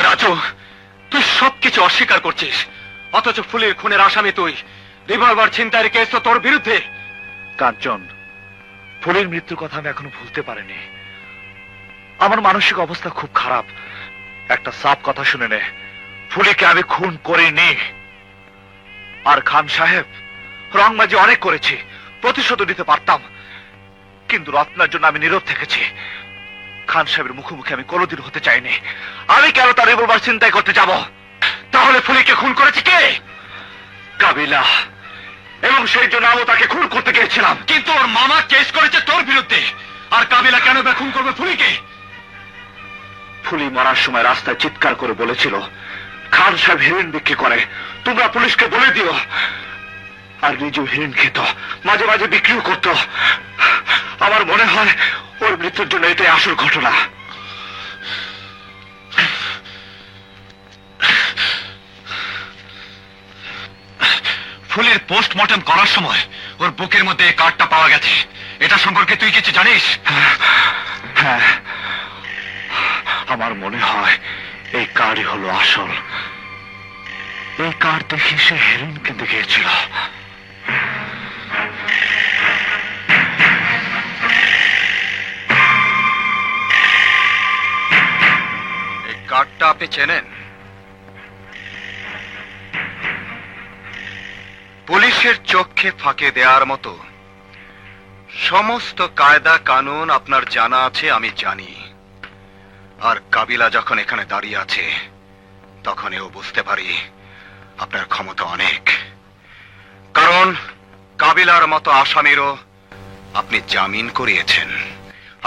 রাজু, তুই সবকিছু অস্বীকার করছিস, অথচ ফুলের খুনের আসামি তুই। রিভলভার ছিনতাইয়ের কেস তো তোর বিরুদ্ধে। কাঞ্চন, ফুলের মৃত্যুর কথা আমি এখনো ভুলতে পারিনি। আমার মানসিক অবস্থা খুব খারাপ। একটা সাফ কথা শুনে নে, ফুলিকে আমি খুন করিনি। আর খান সাহেব, রংবাজি অনেক করেছি, প্রতিশোধ দিতে পারতাম, কিন্তু রত্নার জন্য আমি নীরব থেকেছি। খান সাহেবের মুখোমুখি আমি কোনোদিন হতে চাইনি। আমি কেন তার রিভলভার চিন্তাই করতে যাব? তাহলে ফুলিকে খুন করেছে কে? কাবিলা, এবং সেই জন্য আমি তাকে খুন করতে গিয়েছিলাম। কিন্তু ওর মামা কেস করেছে তোর বিরুদ্ধে, আর কাবিলা কেন বা খুন করবে ফুলিকে? ফুলি মরার সময় রাস্তায় চিৎকার করে বলেছিল খান সাহেব হেরোইন বিক্রি করে, তোমরা পুলিশকে বলে দিও। আর নিজেও হেরোইন খেত, মাঝে মাঝে বিক্রিও করত। আমার মনে হয় ওর মৃত্যুর জন্য এটাই আসল ঘটনা। ফুলের পোস্টমর্টম করার সময় ওর বুকের মধ্যে এই কার্ডটা পাওয়া গেছে। এটা সম্পর্কে তুই কিছু জানিস? হ্যাঁ, আমার মনে হয় এই কার্ডই হলো আসল। এই কার্ড দেখে সে হেরোইন কিনতে গিয়েছিল। এই কার্ডটা আপনি চেনেন? পুলিশের চোখে ফাঁকে দেওয়ার মতো সমস্ত কায়দা কানুন আপনার জানা আছে, আমি জানি। আর কাবিলা যখন এখানে দাঁড়িয়ে আছে তখন এও বুঝতে পারি আপনার ক্ষমতা অনেক। কারণ কাবিলার মতো আসামিরও আপনি জামিন করিয়েছেন।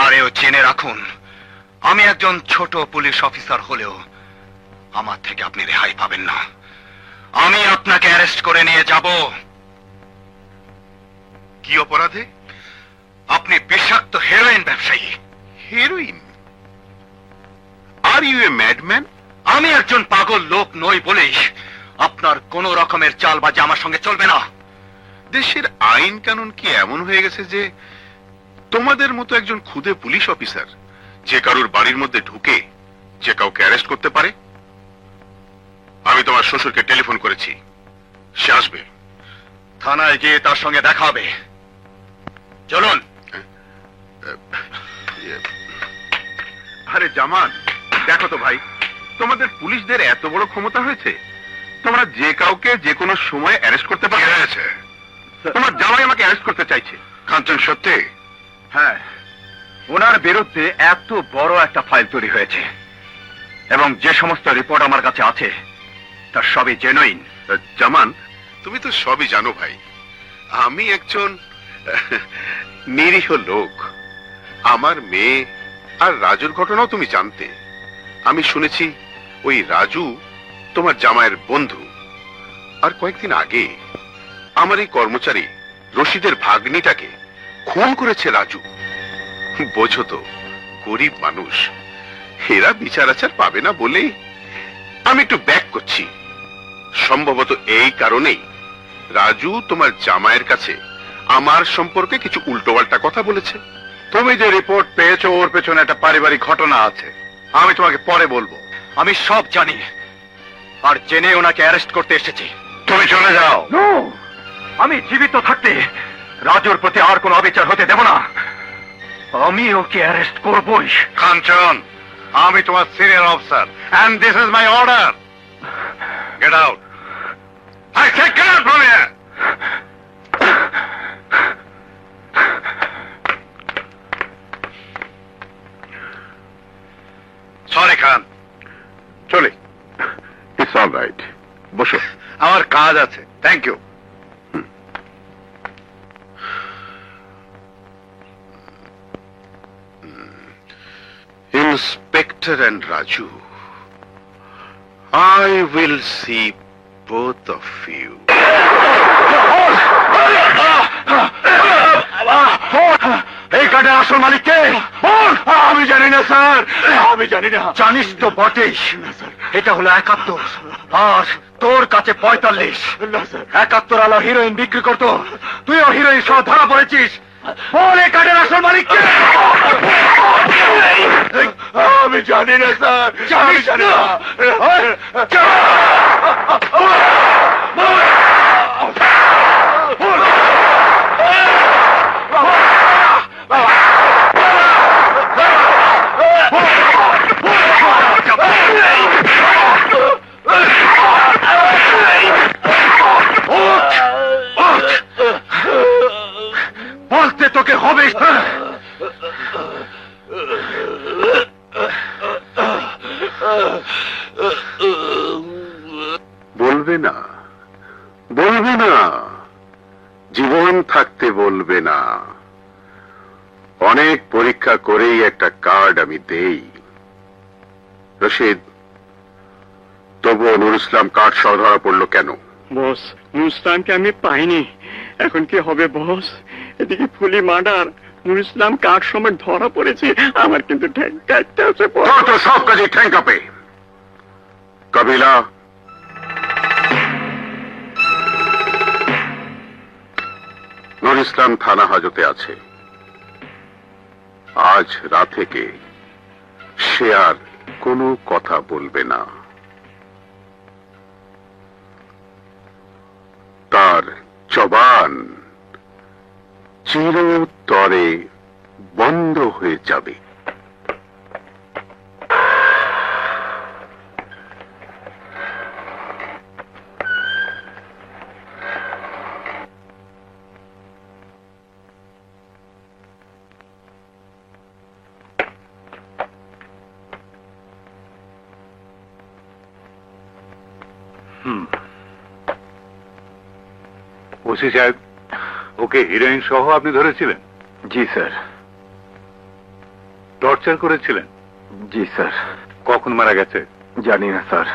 আর এও জেনে রাখুন, আমি একজন ছোট পুলিশ অফিসার হলেও আমার থেকে আপনি রেহাই পাবেন না। আমি আপনাকে অ্যারেস্ট করে নিয়ে যাব। কি অপরাধে? আপনি বিষাক্ত হেরোইন ব্যবসায়ী। Heroin? Are you a madman? আমি একজন পাগল লোক নই বলেই আপনার কোন রকমের চালবাজি আমার সঙ্গে চলবে না। দেশের আইন কানুন কি এমন হয়ে গেছে যে তোমাদের মতো একজন খুদে পুলিশ অফিসার যে কারুর বাড়ির মধ্যে ঢুকে যে কাউকে অ্যারেস্ট করতে পারে? আমি তোমার শ্বশুরকে টেলিফোন করেছি, সে আসবে। থানায় গিয়ে তার সঙ্গে দেখা হবে। চলুন। আরে জামান, দেখো তো ভাই, তোমাদের পুলিশদের এত বড় ক্ষমতা হয়েছে, তোমরা যে কাউকে যে কোনো সময় অ্যারেস্ট করতে পারো। তোমার জামাই আমাকে অ্যারেস্ট করতে চাইছে। কাঞ্চন, সত্যি? হ্যাঁ, ওনার বিরুদ্ধে এত বড় একটা ফাইল তৈরি হয়েছে এবং যে সমস্ত রিপোর্ট আমার কাছে আছে তার সবই জেনুইন। জামান, তুমি তো সবই জানো ভাই। আমি একজন নিরীহ লোক। আমার মেয়ে আর রাজুর ঘটনাও তুমি জানতে। আমি শুনেছি ওই রাজু তোমার জামাইয়ের বন্ধু। আর কয়েকদিন আগে আমার এই কর্মচারী রশিদের ভাগ্নিটাকে খুন করেছে রাজু। বোঝো তো, গরিব মানুষ, এরা বিচার আচার পাবে না বলেই আমি একটু ব্যাক করছি। সম্ভবত এই কারণেই রাজু তোমার জামাইয়ের কাছে আমার সম্পর্কে কিছু উল্টোপাল্টা কথা বলেছে। তুমি যে রিপোর্ট পেয়েছো ওর পেছনে একটা পারিবারিক ঘটনা আছে, আমি তোমাকে পরে বলবো। আমি সব জানি, আর জেনে ওনাকে অ্যারেস্ট করতে এসেছি। তুমি চলে যাও। আমি জীবিত থাকতে রাজুর প্রতি আর কোনো অবিচার হতে দেব না। আমি ওকে অ্যারেস্ট করবই। কাঞ্চন, আমি তোমার senior officer and this is my order. Get out. I say get out from here. Sorry Khan, চলে। ইটস অল রাইট, বসো, আমার কাজ আছে। Thank you. Inspector and Raju, I will see both of you. এই কার্ডের আসল মালিক কে? আমি জানি না স্যার, আমি জানি না। জানিস তো বটেই, এটা হলো 71 আর তোর কাছে 45। 71 আলো হিরোইন বিক্রি করতো, তুইও হিরোইন সহ ধরা পড়েছিস। বল এই কার্ডের আসল মালিক কে? আমি জানি না স্যার, আমি জানি না। বলতে তোকে হবে। বলবে না, বলবে না, জীবন থাকতে বলবে না। অনেক পরীক্ষা করেই একটা কার্ড আমি দেই। রশিদ, তবুও নুর ইসলাম কার্ড সহ ধরা পড়লো কেন? বস, নুর ইসলামকে আমি পাইনি, এখন কি হবে বস? এদিকে ফুলি মার্ডার, নুর ইসলাম কাঠ সময় ধরা পড়েছে, আমার কিন্তু ঠ্যাং কাটতে আছে। তোর তো সব কাজে ঠ্যাং কাঁপে। কাবিলা, নুর ইসলাম থানা হাজতে আছে। আজ রাত থেকে সে আর কোনো কথা বলবে না। তার জবান চিরতরে বন্ধ হয়ে যাবে। ওসি সাহেব, ওকে হিরোইন সহ আপনি ধরেছিলেন? জি স্যার। টর্চার করেছিলেন? জি স্যার। কখন মারা গেছে? জানি না স্যার,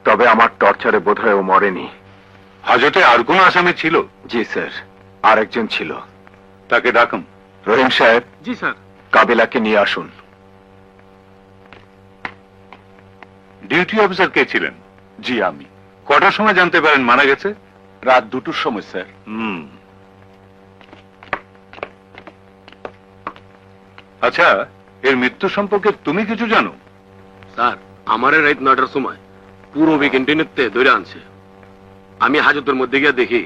তবে আমার টর্চারে বোধহয় ও মরেনি। হাজতে আর কোন আসামি ছিল? জি স্যার, আর একজন ছিল। তাকে ডাকুন। রহিম সাহেব। জি স্যার। কাবিলাকে নিয়ে আসুন। ডিউটি অফিসার কে ছিলেন? জি আমি। কটার সময় জানতে পারেন মারা গেছে? রাত 2টোর সময় স্যার। আচ্ছা, এর মৃত্যু সম্পর্কে তুমি কিছু জানো? স্যার, আমারে রাত 9টার সময় পুরো ক্যান্টিনেতে ধরে আনছে। আমি হাজতের মধ্যে গিয়ে দেখি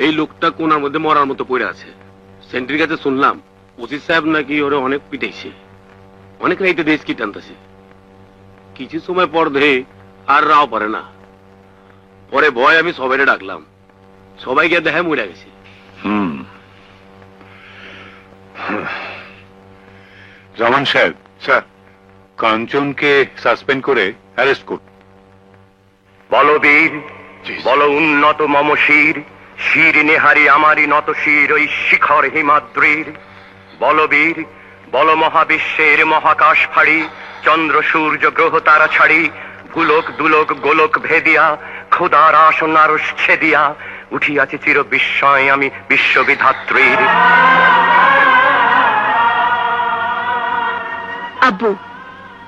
এই লোকটা কোনার মধ্যে মরার মতো পড়ে আছে। সেন্ট্রির কাছে শুনলাম ওসি সাহেব নাকি ওরে অনেক পিটাইছে, অনেক রাইতে দেশ কি টানতেছে। কিছু সময় পর ধরে আর রাও পারে না। পরে ভয় আমি সবাইকে ডাকলাম, সবাই গিয়ে দেখে মরে গেছে। রহমান সাহেব, স্যার, কাঞ্চনকে সাসপেন্ড করে অ্যারেস্ট করুন। বলবীর, বল উন্নত মম শির, শির নেহারি আমারই নত শির ওই শিখর হিমাদ্রির। বলবীর, বল মহাবিশ্বের মহাকাশ ফাড়ি, চন্দ্র সূর্য গ্রহ তারা ছাড়ি, গুলোক দুলোক গোলক ভেদিয়া, খোদার আসন আরশ ছেদিয়া, উঠিয়াছে চির বিস্ময় আমি বিশ্ববিধাত্রীর। আব্বু,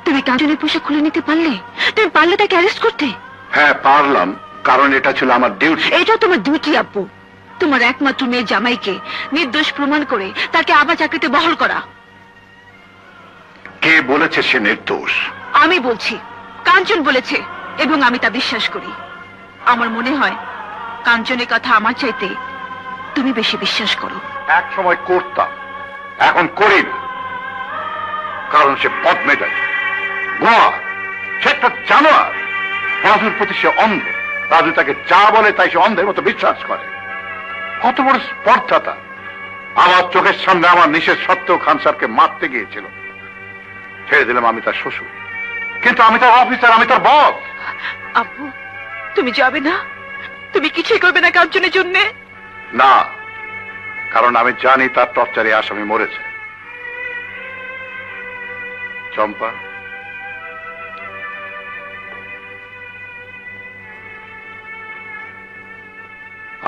তুমি কাঞ্চনের পোশাক খুলে নিতে পারলে? তুমি পারলে তাকে অ্যারেস্ট করতে? হ্যাঁ পারলাম, কারণ এটা ছিল আমার ডিউটি। এটা তোমার ডিউটি আব্বু, তোমার একমাত্র মেয়ে জামাইকে নির্দোষ প্রমাণ করে তাকে আবার চাকরিতে বহাল করা। কে বলেছে সে নির্দোষ? আমি বলছি, কাঞ্চন বলেছে, এবং আমি তা বিশ্বাস করি। আমার মনে হয় কাঞ্চনের কথা আমার চাইতে তুমি বেশি বিশ্বাস করো। এক সময় করতাম, এখন করি না, কারণ সে বদমেজাজ, গোয়া, সে একটা জানোয়ার। রাজুর প্রতি সে অন্ধ। রাজু তাকে যা বলে তাই সে অন্ধের মতো বিশ্বাস করে। কত বড় স্পর্ধা তার! আমার চোখের সামনে আমার নিষেধ সত্ত্বেও খান স্যারকে মারতে গিয়েছিল। ছেড়ে দিলাম, আমি তার শ্বশুর, কিন্তু আমি তার অফিসার, আমি তার বস। আব্বু, তুমি যাবে না? তুমি কিছুই করবে না কাঞ্চনের জন্য? না, কারণ আমি জানি তার টর্চারে আসামি মরেছে। চম্পা,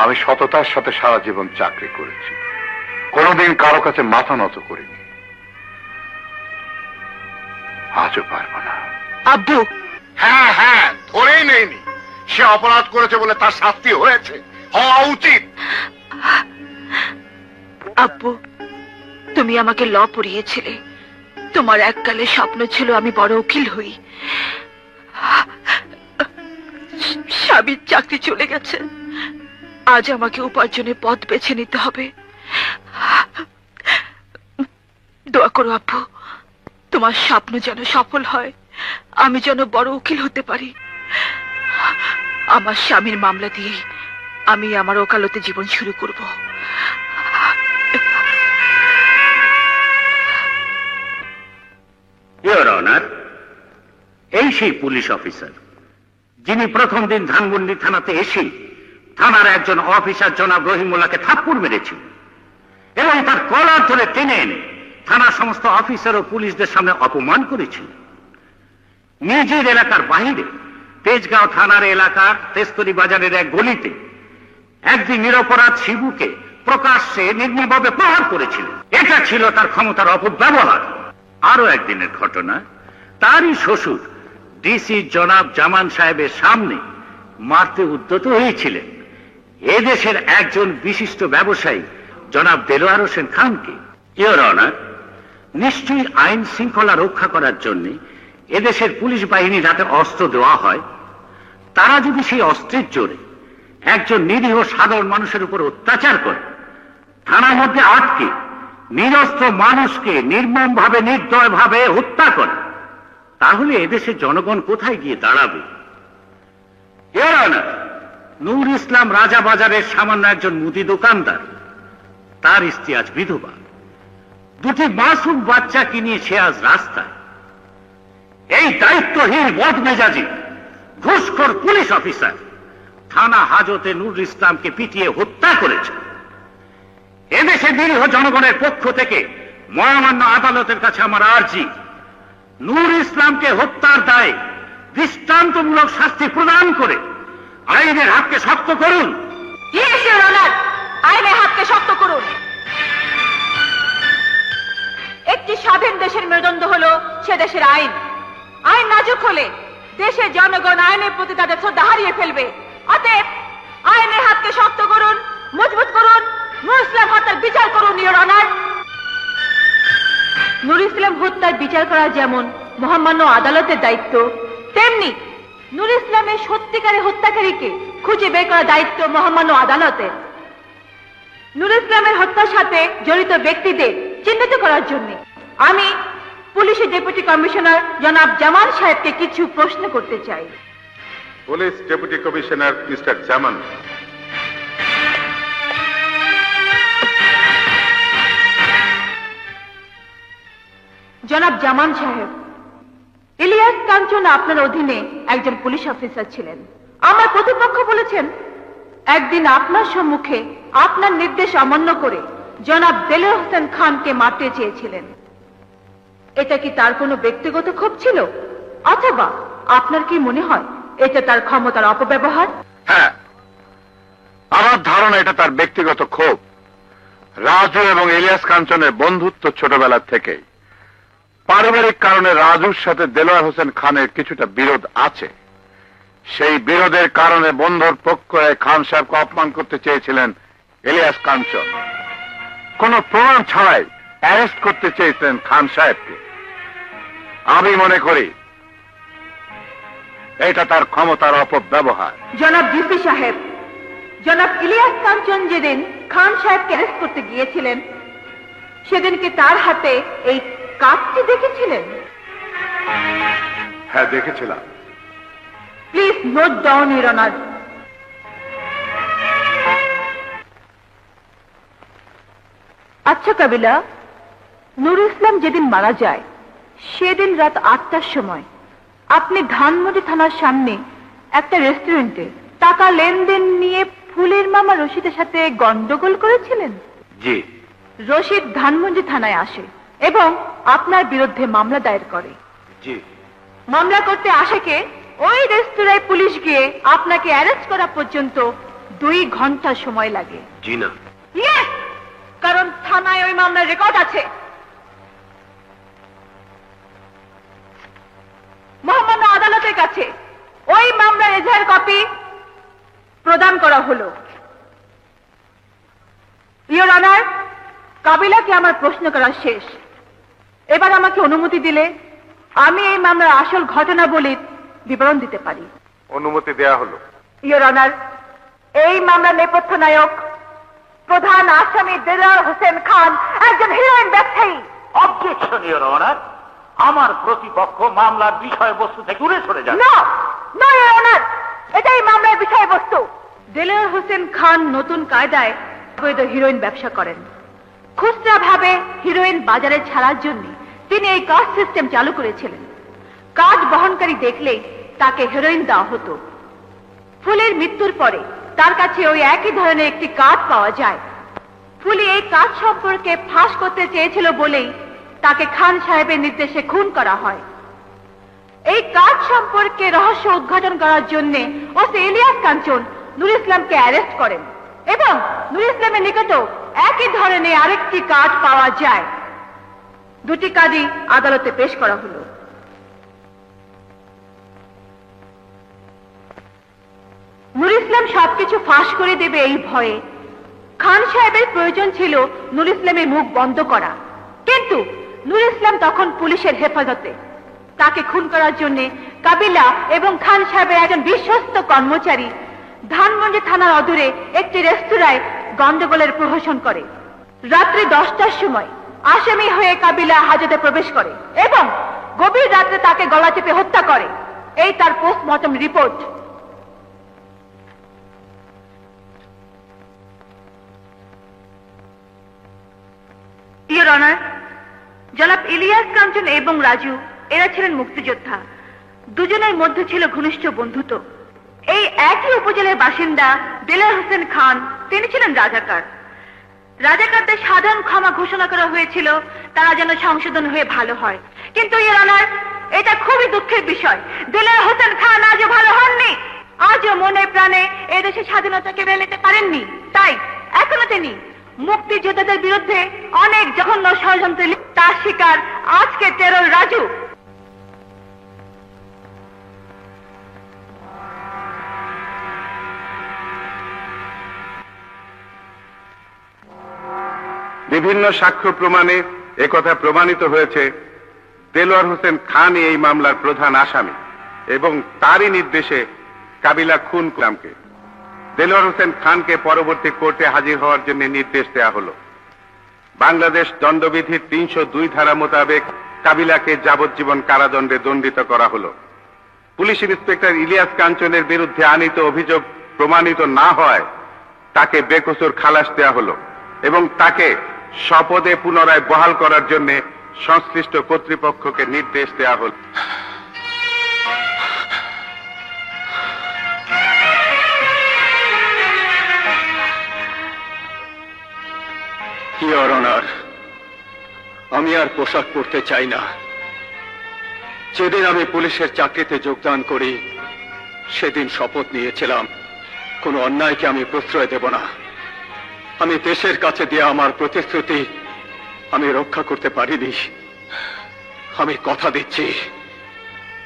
আমি সততার সাথে সারা জীবন চাকরি করেছি, কোনোদিন কারো কাছে মাথা নত করিনি, আজও পারবো না। আব্বু, হ্যাঁ হ্যাঁ, ধরেই নেইনি। সে অপরাধ করেছে বলে তার শাস্তি হয়েছে, হওয়া উচিত। আব্বু, তুমি আমাকে ল পড়িয়েছিলে। তোমার এককালে স্বপ্ন ছিল আমি বড় উকিল হই। স্বামীর চাকরি চলে গেছে, আজ আমাকে উপার্জনের পথ বেছে নিতে হবে। দোয়া করো আব্বু, তোমার স্বপ্ন যেন সফল হয়, আমি যেন বড় উকিল হতে পারি। আমার স্বামীর মামলা দিয়েই আমি আমার ওকালতে জীবন শুরু করব। ইওর অনার, এই সেই পুলিশ অফিসার যিনি প্রথম দিন ধানমন্ডি থানাতে এসে থানার একজন অফিসার জনাব রহিমুল্লাহকে থাপ্পড় মেরেছিল এবং তার কলার ধরে টেনে এনে থানার সমস্ত অফিসার ও পুলিশদের সামনে অপমান করেছিল। নিজের এলাকার বাইরে তেজগাঁও থানার এলাকার তেস্তরি বাজারের এক গলিতে একদিন নিরপরাধ শিবুকে প্রকাশ্যে নির্মমভাবে প্রহার করেছিল। এটা ছিল তার ক্ষমতার অপব্যবহার। আরো একদিনের ঘটনা, তারই শ্বশুর ডিসি জনাব জামান সাহেবের সামনে মারতে উদ্যত হয়েছিলেন এদেশের একজন বিশিষ্ট ব্যবসায়ী জনাব দেলোয়ার হোসেন খানকে। ইওর অনার, নিশ্চয়ই আইন শৃঙ্খলা রক্ষা করার জন্য এদেশের পুলিশ বাহিনীর হাতে অস্ত্র দেওয়া হয়। তারা যদি সেই অস্ত্রের জোরে একজন নিরীহ সাধারণ মানুষের উপর অত্যাচার করে, থানার মধ্যে আটকে নিরস্ত্র মানুষকে নির্মমভাবে নির্দয়ভাবে হত্যা করে, তাহলে এদেশের জনগণ কোথায় গিয়ে দাঁড়াবে? ইওর অনার, নূর ইসলাম রাজা বাজারের সামান্য একজন মুদি দোকানদার, তার স্ত্রী আজ বিধবা, দুটি মাসুম বাচ্চাকে নিয়ে সে আজ রাস্তায়। এই দায়িত্বহীন বদমেজাজি ঘুষখোর পুলিশ অফিসার থানা হাজতে নূর ইসলামকে পিটিয়ে হত্যা করেছে। এদেশে নিরীহ জনগণের পক্ষ থেকে মহামান্য আদালতের কাছে আমার আর্জি, নূর ইসলামকে হত্যার দায়ে দৃষ্টান্তমূলক শাস্তি প্রদান করে আইনের হাতকে শক্ত করুন। আইনের হাতকে শক্ত করুন। একটি স্বাধীন দেশের মেরুদণ্ড হলো সে দেশের আইন। আইন নাজুক হলে দেশের জনগণ আইনের প্রতি তাদের শ্রদ্ধা হারিয়ে ফেলবে। অতএব আইনের হাতকে শক্ত করুন, মজবুত করুন, নূর ইসলাম হত্যার বিচার করুন। ইওর অনার, নূর ইসলাম হত্যার বিচার করা যেমন মহামান্য আদালতের দায়িত্ব, তেমনি নূর ইসলামের সত্যিকারের হত্যাকারীকে খুঁজে বের করার দায়িত্ব মহামান্য আদালতের। নূর ইসলামের হত্যার সাথে জড়িত ব্যক্তিদের চিহ্নিত করার জন্য আমি পুলিশের ডেপুটি কমিশনার জনাব জামান সাহেবকে কিছু প্রশ্ন করতে চাই। পুলিশ ডেপুটি কমিশনার মিস্টার জামান। জনাব জামান সাহেব, ইলিয়াস কাঞ্চন আপনার অধীনে একজন পুলিশ অফিসার ছিলেন। আমার প্রতিপক্ষ বলেছেন একদিন আপনার সম্মুখে আপনার নির্দেশ অমান্য করে জনাব দেলোয়ার হোসেন খানকে মারতে চেয়েছিলেন। এটা কি তার কোনো ব্যক্তিগত ক্ষোভ ছিল, অথবা আপনার কি মনে হয় এটা তার ক্ষমতার অপব্যবহার? হ্যাঁ, আমার ধারণা এটা তার ব্যক্তিগত ক্ষোভ। রাজু এবং ইলিয়াস কাঞ্চনের বন্ধুত্ব ছোটবেলার থেকেই। পারিবারিক কারণে রাজুর সাথে দেলোয়ার হোসেন খানের কিছুটা বিরোধ আছে। সেই বিরোধের কারণে বন্ধুর পক্ষ হয়ে খান সাহেবকে অপমান করতে চেয়েছিলেন ইলিয়াস কাঞ্চন। কোন প্রমাণ ছাড়াই অ্যারেস্ট করতে চেয়েছিলেন খান সাহেবকে। আমি মনে করি এটা তার ক্ষমতার অপব্যবহার। জনাব ডিসি সাহেব, জনাব ইলিয়াস কাঞ্চন যেদিন খান সাহেবকে অ্যারেস্ট করতে গিয়েছিলেন সেদিনকে তার হাতে এই কার্ডটি দেখেছিলেন? হ্যাঁ, দেখেছিলাম। Please note down your honour. আচ্ছা কাবিলা, নুর ইসলাম যেদিন মারা যায় সেদিন রাত 8টার সময় আপনি ধানমন্ডি থানার সামনে একটা রেস্টুরেন্টে টাকা লেনদেন নিয়ে ফুলের মামা রশিদের সাথে গন্ডগোল করেছিলেন। জি। রশিদ ধানমন্ডি থানায় আসে এবং আপনার বিরুদ্ধে মামলা দায়ের করে। জি। মামলা করতে আসে কে? ওই রেস্তোরাঁয় পুলিশ গিয়ে আপনাকে অ্যারেস্ট করা পর্যন্ত 2 ঘন্টা সময় লাগে। জি না। ইয়েস, কারণ থানায় ওই মামলার রেকর্ড আছে। মহামান্য আদালতের কাছে ওই মামলার এজাহার কপি প্রদান করা হলো। ইওর অনার, কাবিলাকে আমার প্রশ্ন করা শেষ। এবার আমাকে অনুমতি দিলে আমি এই মামলার আসল ঘটনাবলীর বিবরণ দিতে পারি। অনুমতি দেয়া হলো। ইওর অনার, এই মামলার নেপথ্য নায়ক প্রধান আসামি দেলোয়ার হোসেন খান একজন হিরোইন ব্যবসায়ী। অবজেকশন ইওর অনার, আমার প্রতিপক্ষ মামলার বিষয়বস্তু থেকে দূরে সরে যান। না না ইওর অনার, এটাই মামলার বিষয়বস্তু। দেলোয়ার হোসেন খান নতুন কায়দায় অবৈধ হিরোইন ব্যবসা করেন। খুচরা ভাবে হিরোইন বাজারে ছাড়ার জন্য তিনি এই কার্ড সিস্টেম চালু করেছিলেন। কার্ড বহনকারী দেখলেই তাকে হেরোইন দেওয়া হতো। ফুলের মৃত্যুর পরে তার কাছে ওই একই ধরনের একটি কার্ড পাওয়া যায়। ফুলি এই কার্ড সম্পর্কে ফাঁস করতে চেয়েছিল বলেই তাকে খান সাহেবের নির্দেশে খুন করা হয়। এই কার্ড সম্পর্কে রহস্য উদ্ঘাটন করার জন্য ওসি ইলিয়াস কাঞ্চন নুর ইসলামকে অ্যারেস্ট করেন এবং নুর ইসলামের নিকটও একই ধরনের আরেকটি কার্ড পাওয়া যায়। 2টি কার্ডই আদালতে পেশ করা হলো। নুর ইসলাম সবকিছু ফাঁস করে দেবে এই ভয়ে খান সাহেবের প্রয়োজন ছিল নুর ইসলামের মুখ বন্ধ করা, কিন্তু নুর ইসলাম তখন পুলিশের হেফাজতে। তাকে খুন করার জন্য কাবিলা এবং খান সাহেবের একজন বিশ্বস্ত কর্মচারী ধানমন্ডি থানার অদূরে একটি রেস্তোরাঁয় গন্ডগোলের প্রহসন করে। রাত্রি 10টার সময় আসামি হয়ে কাবিলা হাজতে প্রবেশ করে এবং গভীর রাত্রে তাকে গলা চেপে হত্যা করে। এই তার পোস্টমর্টম রিপোর্ট। ইওর অনার, জনাব ইলিয়াস কাঞ্চন এবং রাজু এরা ছিলেন মুক্তিযোদ্ধা। দুজনের মধ্যে ছিল ঘনিষ্ঠ বন্ধুত্ব। এই একই উপজেলার বাসিন্দা দেলোয়ার হোসেন খান, তিনি ছিলেন রাজাকার। রাজাকারদের সাধারণ ক্ষমা ঘোষণা করা হয়েছিল তারা যেন সংশোধন হয়ে ভালো হয়, কিন্তু ইওর অনার, এটা খুবই দুঃখের বিষয়, দেলোয়ার হোসেন খান আজও ভালো হননি। আজও মনে প্রাণে এদেশের স্বাধীনতাকে মেনে নিতে পারেননি। তাই এখনো তিনি মুক্তিযোদ্ধাদের বিরুদ্ধে অনেক জঘন্য ষড়যন্ত্রে তার শিকার আজকে টেরর রাজু। বিভিন্ন সাক্ষ্য প্রমাণে একথা প্রমাণিত হয়েছে দেলোয়ার হোসেন খান এই মামলার প্রধান আসামি এবং তারই নির্দেশে কাবিলা খুন করলামকে। দেলোয়ার হোসেন খানকে পরবর্তী কোর্টে হাজির হওয়ার জন্য নির্দেশ দেওয়া হলো। বাংলাদেশ দণ্ডবিধির 302 ধারা মোতাবেক কাবিলাকে যাবজ্জীবন কারাদণ্ডে দণ্ডিত করা হলো। পুলিশ ইন্সপেক্টর ইলিয়াস কাঞ্চনের বিরুদ্ধে আনীত অভিযোগ প্রমাণিত না হয় তাকে বেকসুর খালাস দেওয়া হলো এবং তাকে শপথে পুনরায় বহাল করার জন্য সংশ্লিষ্ট কর্তৃপক্ষকে নির্দেশ দেওয়া হল। ইওর অনার, আমি আর পোশাক পরতে চাই না। যেদিন আমি পুলিশের চাকরিতে যোগদান করি সেদিন শপথ নিয়েছিলাম কোনো অন্যায়কে আমি প্রশ্রয় দেব না। আমি দেশের কাছে দিয়ে আমার প্রতিশ্রুতি আমি রক্ষা করতে পারিনি। আমি কথা দিচ্ছি,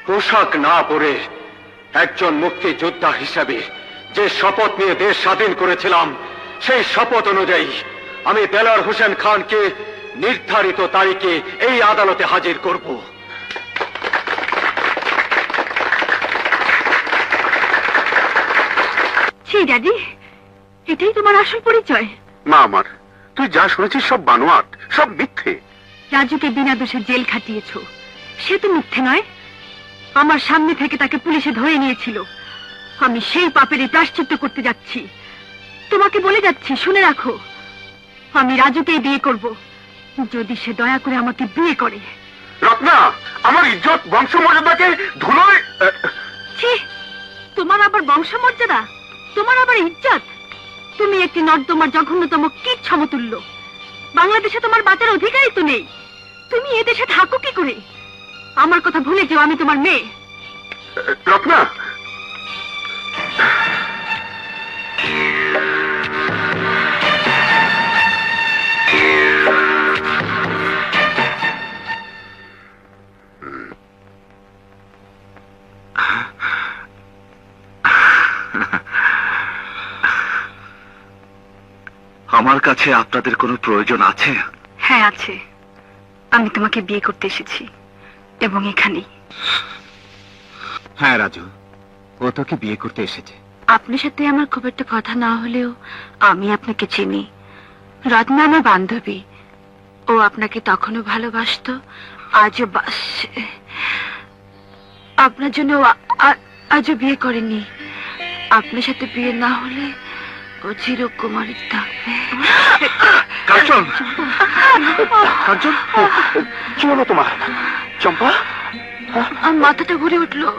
পোশাক না পরে একজন মুক্তিযোদ্ধা হিসাবে যে শপথ নিয়ে দেশ স্বাধীন করেছিলাম সেই শপথ অনুযায়ী আমি দেলোয়ার হোসেন খানকে নির্ধারিত তারিখে এই আদালতে হাজির করব। ছি ড্যাডি, এটাই তোমার আসল পরিচয়? মা আমার, তুই যা শুনেছিস সব বানোয়াট, সব মিথ্যে। রাজুকে বিনা দোষে জেল খাটিয়েছো, সে তো মিথ্যে নয়। আমার সামনে থেকে তাকে পুলিশে ধরে নিয়েছিল। আমি সেই পাপেরই প্রায়শ্চিত্ত করতে যাচ্ছি। তোমাকে বলে যাচ্ছি, শুনে রাখো, আমি রাজুকেই বিয়ে করব, যদি সে দয়া করে আমাকে বিয়ে করে। রত্না, আমার ইজ্জত বংশমর্যাদাকে ধুলোয়। ছি, তোমার আবার বংশমর্যাদা, তোমার আবার ইজ্জত? তুমি একটি নর্দমার জঘন্যতম কীট সমতুল্য। বাংলাদেশে তোমার বাঁচার অধিকারই তো নেই। তুমি এদেশে থাকো কি করে? আমার কথা ভুলে যেও, আমি তোমার মেয়ে। রত্না, আমার কাছে আপনাদের কোনো প্রয়োজন আছে? হ্যাঁ আছে, আমি তোমাকে বিয়ে করতে এসেছি, এবং এখানেই। হ্যাঁ রাজু, ও তোকে বিয়ে করতে এসেছে। আপনার সাথে আমার খুব একটা কথা না হলেও আমি আপনাকে চিনি। রত্না আমার বান্ধবী, ও আপনাকে তখনও ভালোবাসতো, আজও বাসছে। আপনার জন্য আজও বিয়ে করেনি। আপনার সাথে বিয়ে না হলে ও চিরকুমারী থাকবে। কাঞ্চন, কাঞ্চন, কি হলো তোমার? চম্পা, আমার মাথাটা ঘুরে উঠলো।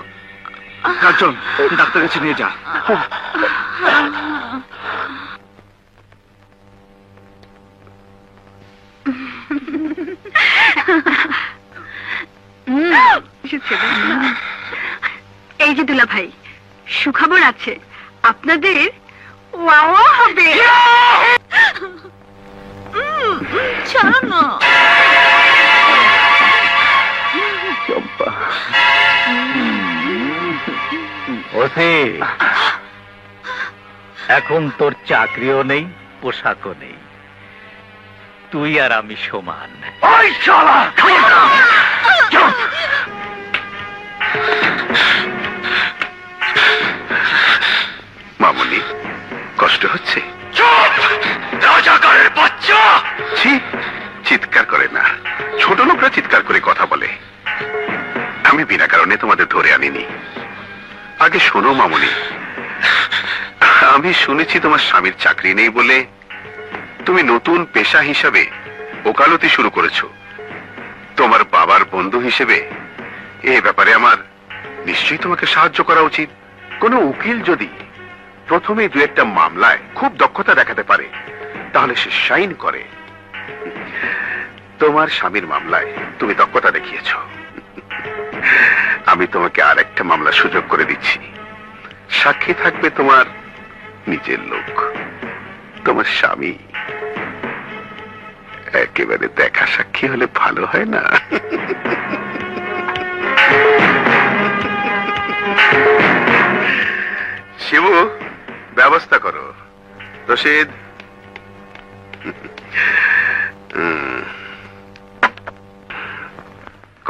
কাঞ্চন, ডাক্তার কাছে নিয়ে যা। এই যে দুলা ভাই, সুখবর আছে, আপনাদের ওয়াও হবে। চলো না। চম্পা, ওসে, এখন তোর চাকরিও নেই, পোশাকও নেই, তুই আর আমি সমান। ওই শালা, মামুনি, কষ্ট হচ্ছে? চুপ! রাজাকারের বাচ্চা! ছি, চিৎকার করে না। ছোট লোকরা চিৎকার করে কথা বলে। আমি বিনা কারণে তোমাদের ধরে আনিনি। আগে শোনো মামুনি, আমি শুনেছি তোমার স্বামীর চাকরি নেই বলে তুমি নতুন পেশা হিসাবে ওকালতি শুরু করেছো। তোমার বাবার বন্ধু হিসেবে এ ব্যাপারে আমার নিশ্চয়ই তোমাকে সাহায্য করা উচিত। কোনো উকিল যদি প্রথমে দু একটা মামলায় খুব দক্ষতা দেখাতে পারে, তাহলে সে সাইন করে। তোমার স্বামীর মামলায় তুমি দক্ষতা দেখিয়েছ, আমি তোমাকে আর একটা মামলা সুযোগ করে দিচ্ছি। সাক্ষী থাকবে তোমার নিজের লোক, তোমার স্বামী। একেবারে দেখা সাক্ষী হলে ভালো হয় না? শিবু, ব্যবস্থা করো। রশিদ,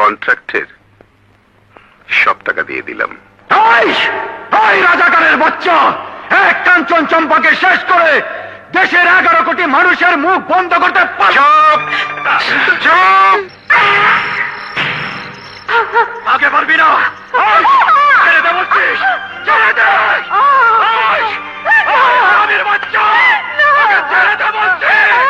কন্ট্রাক্টের সব টাকা দিয়ে দিলাম। রাজাকারের বাচ্চা, এক কাঞ্চন চম্পাকে শেষ করে দেশের 11 কোটি মানুষের মুখ বন্ধ করতে আগে পারবি না। ছেড়ে দে বলছিস, ছেড়ে দে। বাচ্চা, ছেড়ে দে বলছিস।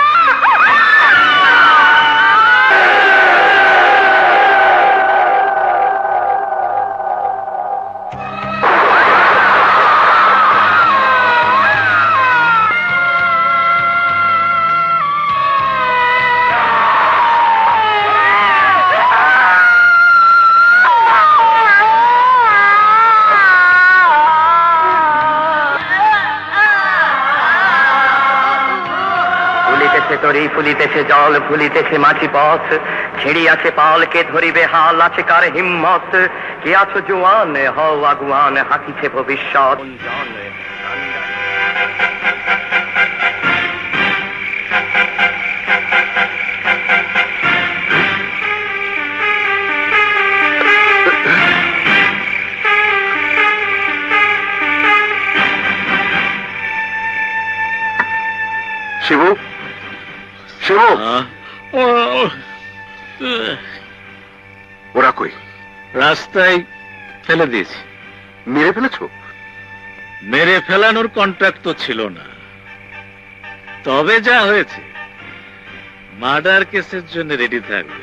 তরি ফুলিতেছে জল, ফুলিতেছে মাঝি পথ, ছিড়িয়াছে পাল, কে ধরিবে হাল, আছে কার হিম্মত? কে আছো জোয়ান, হও আগুয়ান, হাকিছে ভবিষ্যৎ। শিবু, শিবু, ওরা কই? রাস্তায় ফেলে দিয়েছি। মেরে ফেলেছো? মেরে ফেলানোর কন্ট্রাক্ট তো ছিল না, তবে যা হয়েছে মার্ডার কেসের জন্য রেডি থাকবে।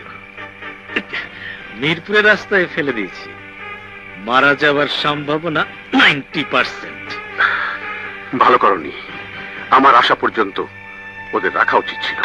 মিরপুরের রাস্তায় ফেলে দিয়েছি, মারা যাওয়ার সম্ভাবনা 90%। ভালো করনি, আমার আসা পর্যন্ত ওদের রাখা উচিত ছিল।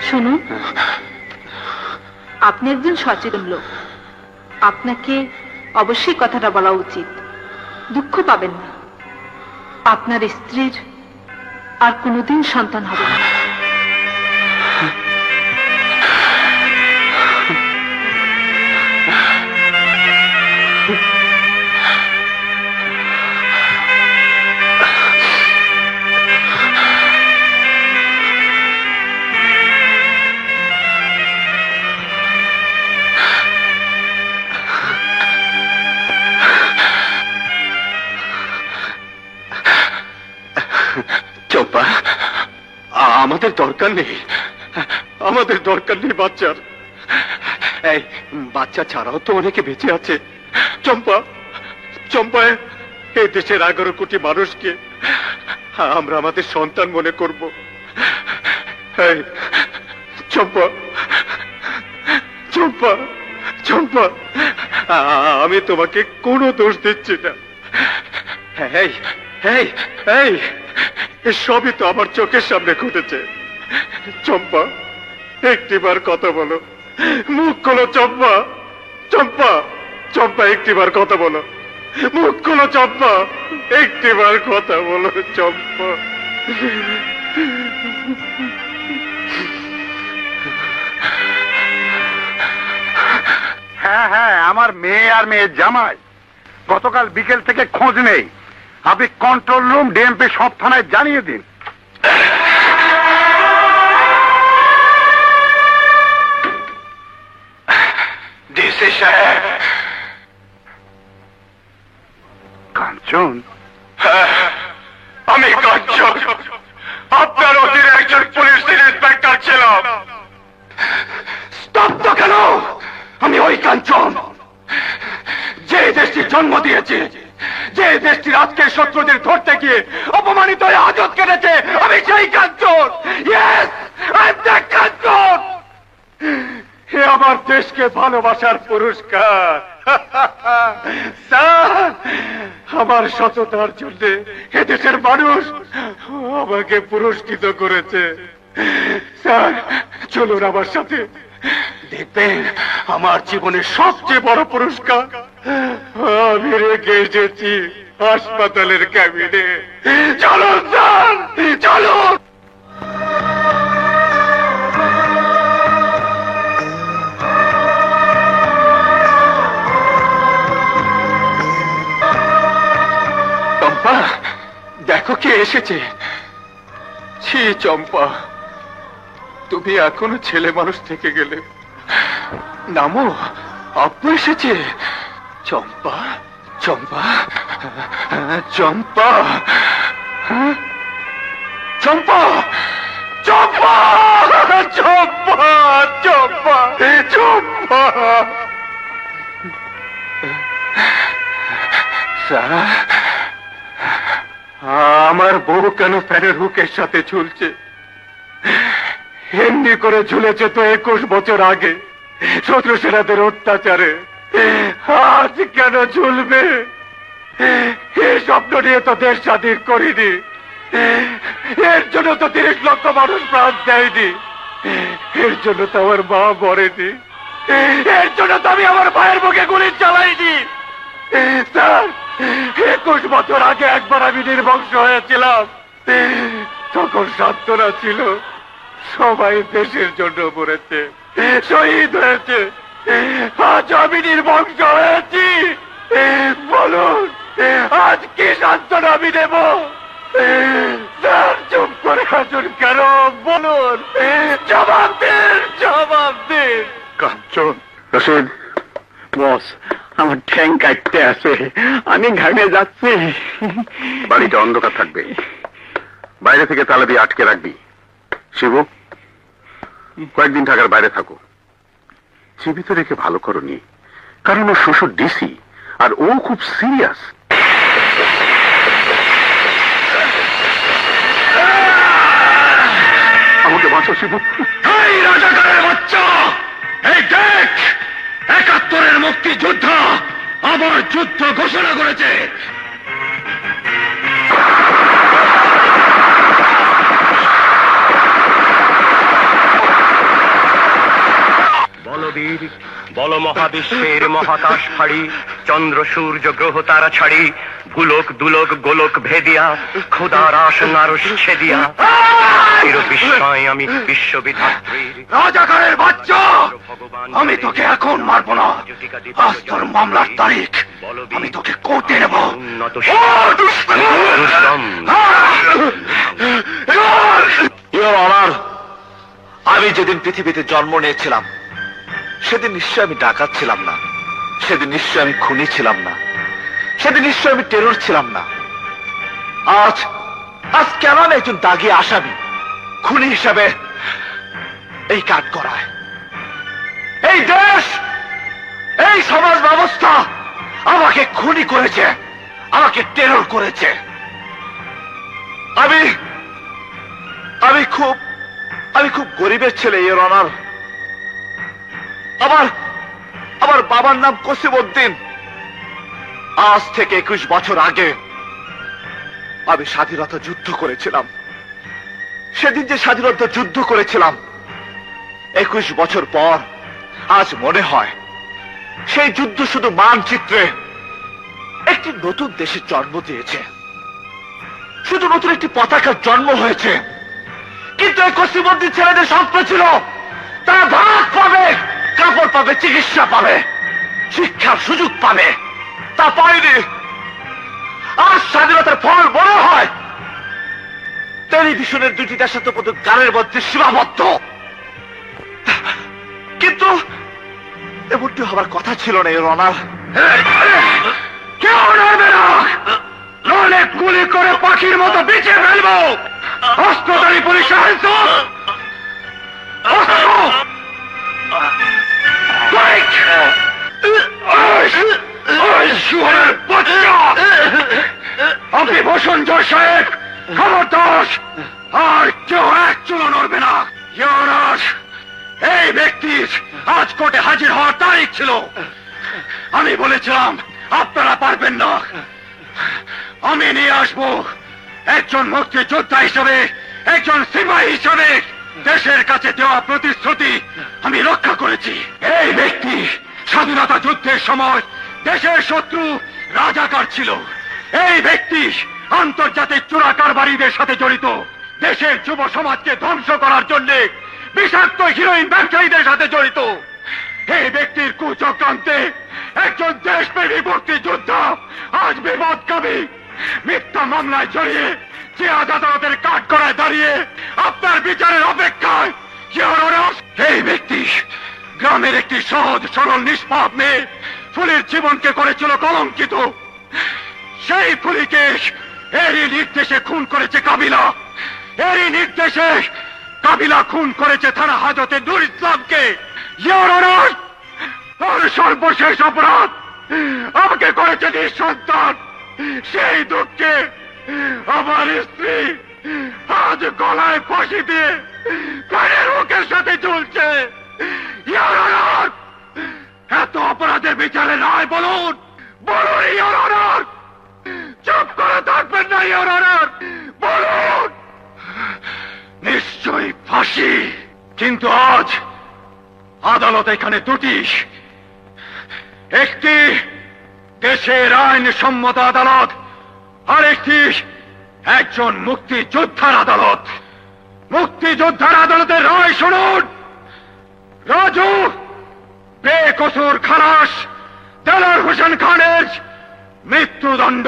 শুনুন, আপনি একজন সচেতন লোক, আপনাকে অবশ্যই কথাটা বলা উচিত। দুঃখ পাবেন না, আপনার স্ত্রীর আর কোনোদিন সন্তান হবে না। চম্পা, আমাদের দরকার নেই, আমাদের দরকার নেই বাচ্চার। এই বাচ্চা ছাড়াও তো অনেকে বেঁচে আছে। চম্পা, চম্পা, এই দেশের 11 কোটি মানুষকে আমরা আমাদের সন্তান মনে করব। এই চম্পা, চম্পা, চম্পা, আমি তোমাকে কোনো দোষ দিচ্ছি না। এই এই এই সবই তো আমার চোখের সামনে ঘটেছে। চম্পা, একটিবার কথা বলো, মুখ খোলো চম্পা, চম্পা, চম্পা, একটিবার কথা বলো, মুখ খোলো চম্পা, একটিবার কথা বলো চম্পা। হ্যাঁ হ্যাঁ, আমার মেয়ে আর মেয়ের জামাই গতকাল বিকেল থেকে খোঁজ নেই। আপনি কন্ট্রোল রুম, ডিএমপি সব থানায় জানিয়ে দিন। ডিসি সাহেব। কাঞ্চন? আমি কাঞ্চন, আপনার অধীনে একজন পুলিশ ইন্সপেক্টর ছিলাম। স্তব্ধ কেন? আমি ওই কাঞ্চন, যে দেশটি জন্ম দিয়েছে, যে দেশটির আজকের শত্রুদের ধরতে গিয়ে অপমানিত হয়ে হাজত কেটেছে, আমি সেই কাঞ্চন। ইয়েস, আই এম দ্যাট কাঞ্চন। হে আমার দেশকে ভালোবাসার পুরস্কার। স্যার, আমার সততার জন্য এ দেশের মানুষ আমাকে পুরস্কৃত করেছে। স্যার, চলুন আমার সাথে, দেখবেন আমার জীবনের সবচেয়ে বড় পুরস্কার আমি রেখে এসেছি হাসপাতালের ক্যাবিনে। চলুন স্যার, চলুন। চম্পা, দেখো কে এসেছে। ছি চম্পা, তুমি এখনো ছেলে মানুষ থেকে গেলে। নামো, আপু এসেছে। চম্পা, চম্পা, চম্পা, চম্পা, চম্পা, চম্পা, চম্পা, চম্পা। স্যার, আমার বউ কেন ফ্যানের হুকের সাথে ঝুলছে? এমনি করে ঝুলেছে তো 21 বছর আগে শত্রু সেনাদের অত্যাচারে। আজ কেন ঝুলবে? এই স্বপ্ন নিয়ে তো দেশ স্বাধীন করিনি, এর জন্য তো 30 লক্ষ মানুষ প্রাণ দেয়নি, এর জন্য তো আমার মা মরেনি, এর জন্য তো আমি আমার ভাইয়ের মুখে গুলি চালাইনি। স্যার, 21 বছর আগে একবার আমি নির্বংশ হয়েছিলাম, তখন সান্ত্বনা ছিল, সবাই দেশের জন্য মরেছে, শহীদ হয়েছে, আজ আমি নির্বংশ হয়েছি। বলুন আজ কি সান্ত্বনা আমি দেব? স্যার চুপ করে আছেন কেন? বলুন, জবাব দিন, জবাব দিন। কাঞ্চন, রশিদ, বস, আমার ঠ্যাং কাটতে আছে, আমি ঘামে যাচ্ছি। বাড়িটা অন্ধকার থাকবে, বাইরে থেকে তালা দিয়ে আটকে রাখবি। শিবু, কয়েকদিন থাকার বাইরে থাকো। জীবিত রেখে ভালো করনি, কারণ ও শ্বশুর ডিসি আর ও খুব সিরিয়াস। আমাকে বাঁচো শিবু। এই রাজাকারের বাচ্চা, এই দেখ, ৭১-এর মুক্তিযোদ্ধা আবার যুদ্ধ ঘোষণা করেছে। বলবীর বল মহাবিশ্বের মহাকাশ ফাড়ি, চন্দ্র সূর্য গ্রহ তারা ছাড়ি, ভুলক দুলক গোলক ভেদিয়া, খোদার আসনারস ছেদিয়া, চির বিস্ময় আমি বিশ্ববিধাত্রীর রাজাকারের বাচ্চা, আমি তোকে এখন মারব না। আজ তোর মামলার তারিখ, আমি তোকে কোর্টে নেব। উন্নত আমি যেদিন পৃথিবীতে জন্ম নিয়েছিলাম সেদিন নিশ্চয় আমি ডাকাত ছিলাম না, সেদিন নিশ্চয় আমি খুনি ছিলাম না, সেদিন নিশ্চয় আমি টেরর ছিলাম না। আজ আজ কেন আমি একজন দাগী আসামি, খুনি হিসাবে এই কাজ করায়? এই দেশ, এই সমাজ ব্যবস্থা আমাকে খুনি করেছে, আমাকে টেরর করেছে। আমি খুব গরিবের ছেলে, ইওর অনার। আমার বাবার নাম কসিমউদ্দিন। আজ থেকে 21 বছর আগে আমি স্বাধীনতা যুদ্ধ করেছিলাম। সেদিন যে স্বাধীনতা যুদ্ধ করেছিলাম, 21 বছর পর আজ মনে হয় সেই যুদ্ধ শুধু মানচিত্রে একটি নতুন দেশের জন্ম দিয়েছে, শুধু নতুন একটি পতাকার জন্ম হয়েছে। কিন্তু এই কসিমউদ্দিন ছেলেদের স্বপ্ন ছিল তারা ভাত পাবে, কাপড় পাবে, চিকিৎসা পাবে, শিক্ষার সুযোগ পাবে। তা পায়নি। আজ স্বাধীনতার ফল বড় হয় টেলিভিশনের 2টি দেশাত্মবোধক গানের মধ্যে সীমাবদ্ধ। কিন্তু এমনটি হবার কথা ছিল না, এর অনার। কেউ নড়বে না, নলে গুলি করে পাখির মতো বেঁচে ফেলবো। অস্ত্রধারী পুলিশ আপনি বসুন জয় সাহেব, খবরদার আর কেউ এক চুলো নড়বে না। ইউনাস, এই ব্যক্তির আজ কোর্টে হাজির হওয়ার তারিখ ছিল। আমি বলেছিলাম আপনারা পারবেন না, আমি নিয়ে আসবো। একজন মুক্তিযোদ্ধা হিসেবে, একজন সিপাহী হিসেবে দেশের কাছে দেওয়া প্রতিশ্রুতি আমি রক্ষা করেছি। এই ব্যক্তি স্বাধীনতা যুদ্ধের সময় দেশের শত্রু রাজাকার ছিল। এই ব্যক্তি আন্তর্জাতিক চোরাকারবারীদের সাথে জড়িত, দেশের যুব সমাজকে ধ্বংস করার জন্য বিষাক্ত হিরোইন ব্যবসায়ীদের সাথে জড়িত। এই ব্যক্তির কুচক্রান্তে একজন দেশপ্রেমী মুক্তিযোদ্ধা আজ বিপদগামী। মিথ্যা মামলায় জড়িয়ে যে আদালতের কাঠগড়ায় দাঁড়িয়ে আপনার বিচারের অপেক্ষায়। এই ব্যক্তি গ্রামের একটি সহজ সরল নিষ্পাপ মেয়ে ফুলির জীবনকে করেছিল কলঙ্কিত। সেই ফুলিকে এরই নির্দেশে খুন করেছে কাবিলা, এরই নির্দেশে কাবিলা খুন করেছে থানা হাজতে নূর ইসলামকে। ওর সর্বশেষ অপরাধ আমাকে করেছে নিঃসন্তান। সেই দুঃখে আমার স্ত্রী আজ গলায় ফাঁসি দিয়ে প্রাণের মুখের সাথে ঝুলছে। এত অপরাধের বিচারে নয়, বলুন বলুন ইওর অনার, চুপ করে থাকবেন না ইওর অনার, বলুন। নিশ্চয়ই ফাঁসি, কিন্তু আজ আদালত এখানে দুটি, একটি দেশের আইন সম্মত আদালত, আর একটি একজন মুক্তিযোদ্ধার আদালত। মুক্তিযোদ্ধার আদালতের রায় শুনুন। রাজু বেকসুর খালাস দেলোয়ার হোসেন খানের মৃত্যুদণ্ড।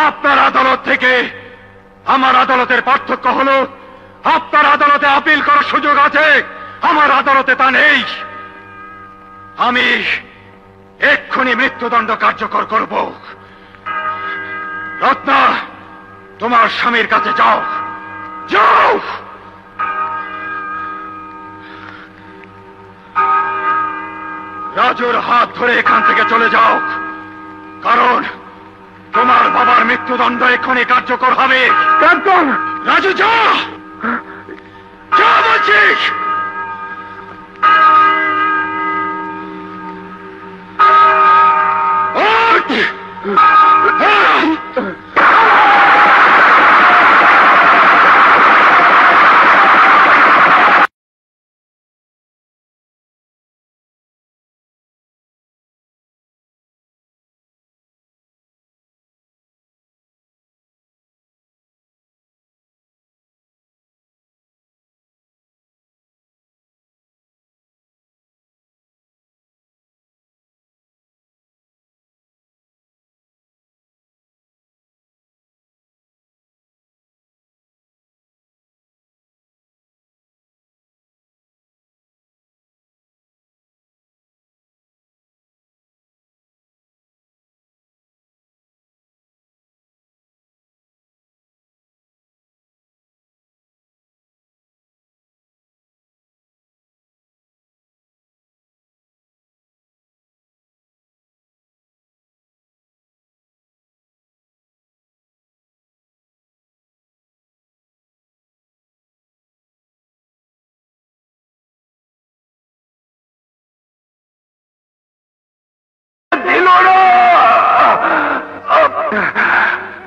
আপনার আদালত থেকে আমার আদালতের পার্থক্য হলো আপনার আদালতে আপিল করার সুযোগ আছে, আমার আদালতে তা নেই। আমি এক্ষুনি মৃত্যুদণ্ড কার্যকর করব। রত্না, তোমার স্বামীর কাছে যাও, যাও। রাজুর হাত ধরে এখান থেকে চলে যাও, কারণ তোমার বাবার মৃত্যুদণ্ড এক্ষুনি কার্যকর হবে। কান্তন, রাজু যা, যা বলছিস।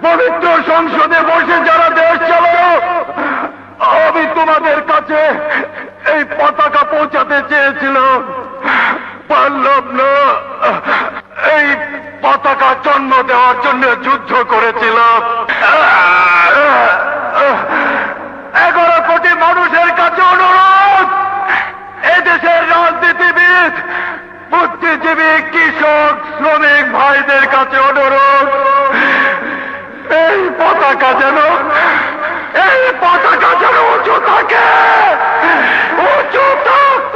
পবিত্র সংসদে বসে যারা দেশ চালানো, আমি তোমাদের কাছে এই পতাকা পৌঁছাতে চেয়েছিলাম, পারলাম না। এই পতাকা জন্ম দেওয়ার জন্য যুদ্ধ করেছিলাম। 11 কোটি মানুষের কাছে অনুরোধ, এদেশের রাজনীতিবিদ, বুদ্ধিজীবী, কৃষক, শ্রমিক ভাইদের কাছে অনুরোধ, এই পতাকা যেন উঁচু থাকে, উঁচু থাকে।